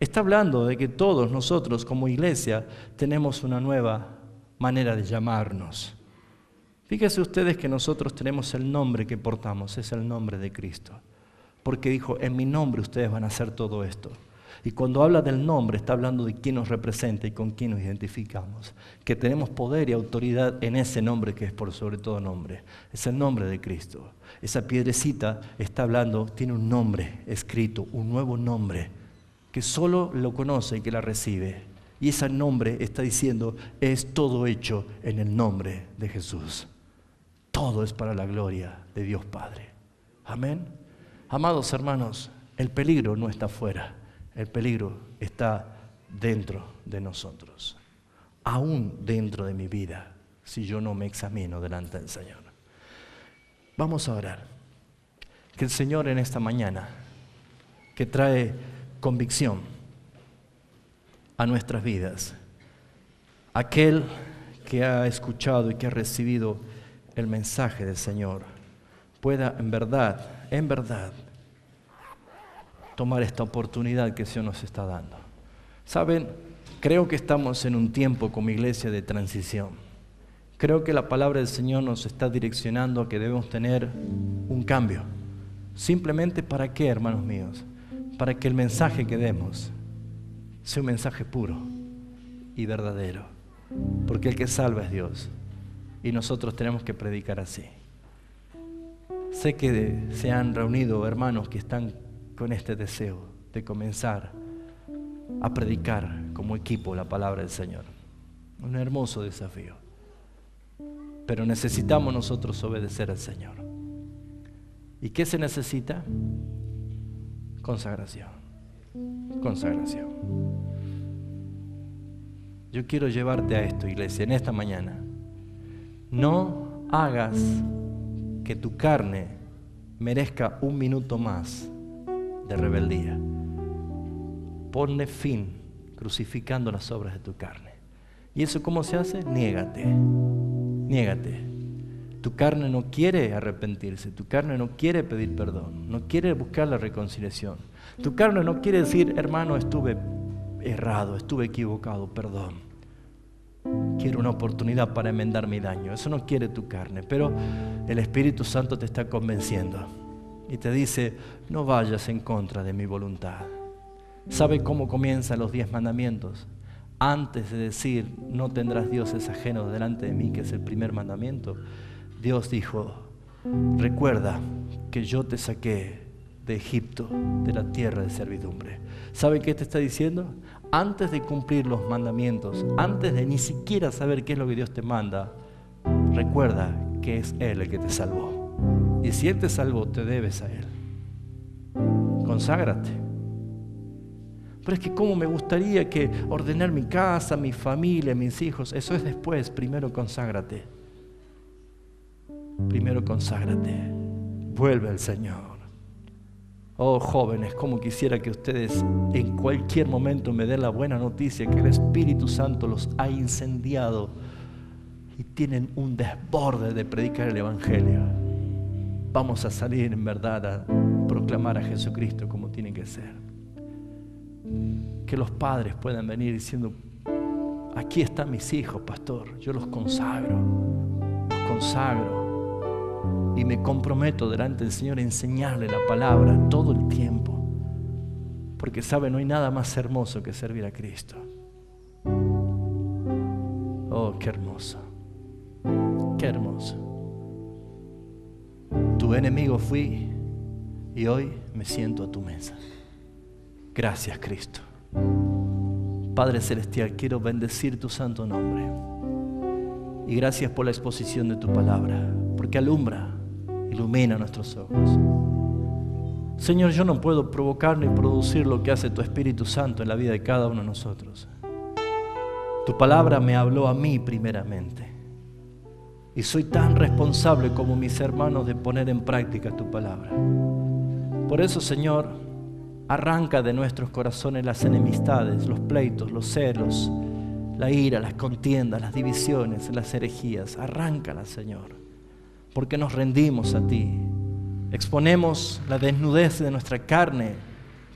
Está hablando de que todos nosotros como iglesia tenemos una nueva manera de llamarnos. Fíjense ustedes que nosotros tenemos el nombre que portamos, es el nombre de Cristo. Porque dijo, en mi nombre ustedes van a hacer todo esto. Y cuando habla del nombre, está hablando de quién nos representa y con quién nos identificamos. Que tenemos poder y autoridad en ese nombre que es por sobre todo nombre. Es el nombre de Cristo. Esa piedrecita está hablando, tiene un nombre escrito, un nuevo nombre, que solo lo conoce y que la recibe. Y ese nombre está diciendo, es todo hecho en el nombre de Jesús. Todo es para la gloria de Dios Padre. Amén. Amados hermanos, el peligro no está afuera. El peligro está dentro de nosotros, aún dentro de mi vida, si yo no me examino delante del Señor. Vamos a orar. Que el Señor en esta mañana, que trae convicción a nuestras vidas, aquel que ha escuchado y que ha recibido el mensaje del Señor, pueda en verdad, tomar esta oportunidad que el Señor nos está dando. Saben, creo que estamos en un tiempo como iglesia de transición. Creo que la palabra del Señor nos está direccionando a que debemos tener un cambio. ¿Simplemente para qué, hermanos míos? Para que el mensaje que demos sea un mensaje puro y verdadero. Porque el que salva es Dios. Y nosotros tenemos que predicar así. Sé que se han reunido hermanos que están con este deseo de comenzar a predicar como equipo la palabra del Señor. Un hermoso desafío. Pero necesitamos nosotros obedecer al Señor. ¿Y qué se necesita? Consagración. Consagración. Yo quiero llevarte a esto, iglesia, en esta mañana. No hagas que tu carne merezca un minuto más de rebeldía. Ponle fin crucificando las obras de tu carne. ¿Y eso cómo se hace? Niégate. Niégate. Tu carne no quiere arrepentirse, tu carne no quiere pedir perdón, no quiere buscar la reconciliación. Tu carne no quiere decir, hermano, estuve errado, estuve equivocado, perdón. Quiero una oportunidad para enmendar mi daño. Eso no quiere tu carne, pero el Espíritu Santo te está convenciendo y te dice, no vayas en contra de mi voluntad. ¿Sabe cómo comienzan los 10 mandamientos? Antes de decir, no tendrás dioses ajenos delante de mí, que es el primer mandamiento, Dios dijo, recuerda que yo te saqué de Egipto, de la tierra de servidumbre. ¿Sabe qué te está diciendo? Antes de cumplir los mandamientos, antes de ni siquiera saber qué es lo que Dios te manda, recuerda que es Él el que te salvó. Y si Él te salvó, te debes a Él. Conságrate. Pero es que cómo me gustaría que ordenar mi casa, mi familia, mis hijos, eso es después. Primero conságrate. Primero conságrate. Vuelve al Señor. Oh jóvenes, cómo quisiera que ustedes en cualquier momento me den la buena noticia que el Espíritu Santo los ha incendiado y tienen un desborde de predicar el Evangelio. Vamos a salir en verdad a proclamar a Jesucristo como tiene que ser. Que los padres puedan venir diciendo, aquí están mis hijos, pastor, yo los consagro y me comprometo delante del Señor a enseñarle la palabra todo el tiempo, porque sabe, no hay nada más hermoso que servir a Cristo. Oh, qué hermoso, qué hermoso. Tu enemigo fui y hoy me siento a tu mesa. Gracias, Cristo. Padre Celestial, quiero bendecir tu santo nombre. Y gracias por la exposición de tu palabra, porque ilumina nuestros ojos. Señor, yo no puedo provocar ni producir lo que hace tu Espíritu Santo en la vida de cada uno de nosotros. Tu palabra me habló a mí primeramente. Y soy tan responsable como mis hermanos de poner en práctica tu palabra. Por eso, Señor, arranca de nuestros corazones las enemistades, los pleitos, los celos, la ira, las contiendas, las divisiones, las herejías. Arráncalas, Señor, porque nos rendimos a ti. Exponemos la desnudez de nuestra carne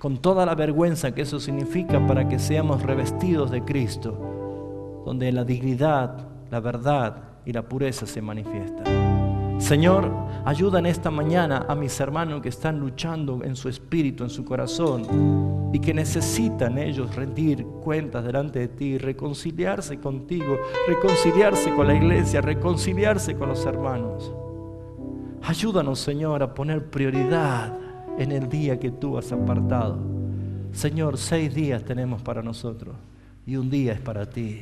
con toda la vergüenza que eso significa, para que seamos revestidos de Cristo, donde la dignidad, la verdad y la pureza se manifiestan. Señor, ayuda en esta mañana a mis hermanos que están luchando en su espíritu, en su corazón, y que necesitan ellos rendir cuentas delante de ti, reconciliarse contigo, reconciliarse con la iglesia, reconciliarse con los hermanos. Ayúdanos, Señor, a poner prioridad en el día que tú has apartado. Señor, 6 días tenemos para nosotros y un día es para ti.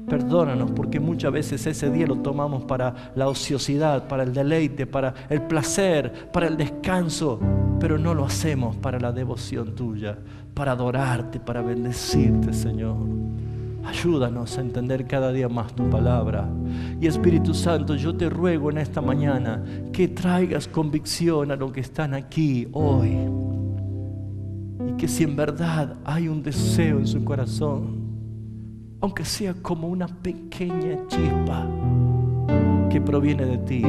Perdónanos porque muchas veces ese día lo tomamos para la ociosidad, para el deleite, para el placer, para el descanso, pero no lo hacemos para la devoción tuya, para adorarte, para bendecirte, Señor. Ayúdanos a entender cada día más tu palabra. Y Espíritu Santo, yo te ruego en esta mañana que traigas convicción a los que están aquí hoy. Y que si en verdad hay un deseo en su corazón, aunque sea como una pequeña chispa que proviene de ti,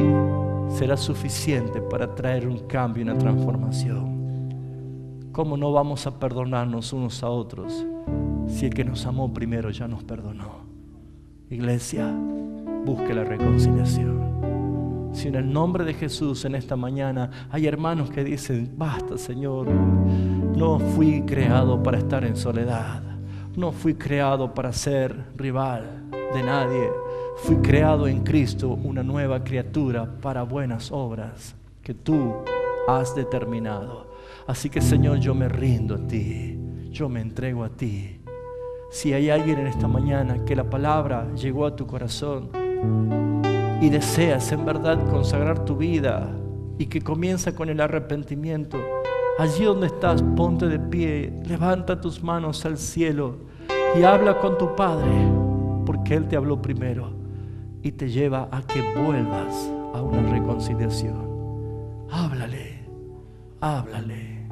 será suficiente para traer un cambio y una transformación. ¿Cómo no vamos a perdonarnos unos a otros si el que nos amó primero ya nos perdonó? Iglesia, busque la reconciliación. Si en el nombre de Jesús en esta mañana hay hermanos que dicen: basta, Señor, no fui creado para estar en soledad, no fui creado para ser rival de nadie, fui creado en Cristo, una nueva criatura para buenas obras que tú has determinado. Así que, Señor, yo me rindo a ti, yo me entrego a ti. Si hay alguien en esta mañana que la palabra llegó a tu corazón y deseas en verdad consagrar tu vida y que comienza con el arrepentimiento, allí donde estás, ponte de pie, levanta tus manos al cielo y habla con tu Padre, porque Él te habló primero y te lleva a que vuelvas a una reconciliación. Háblale, háblale,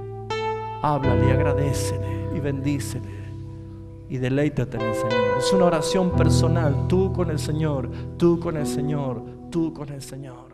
háblale, agradécele y bendícele. Y deleítate en el Señor. Es una oración personal, tú con el Señor, tú con el Señor, tú con el Señor.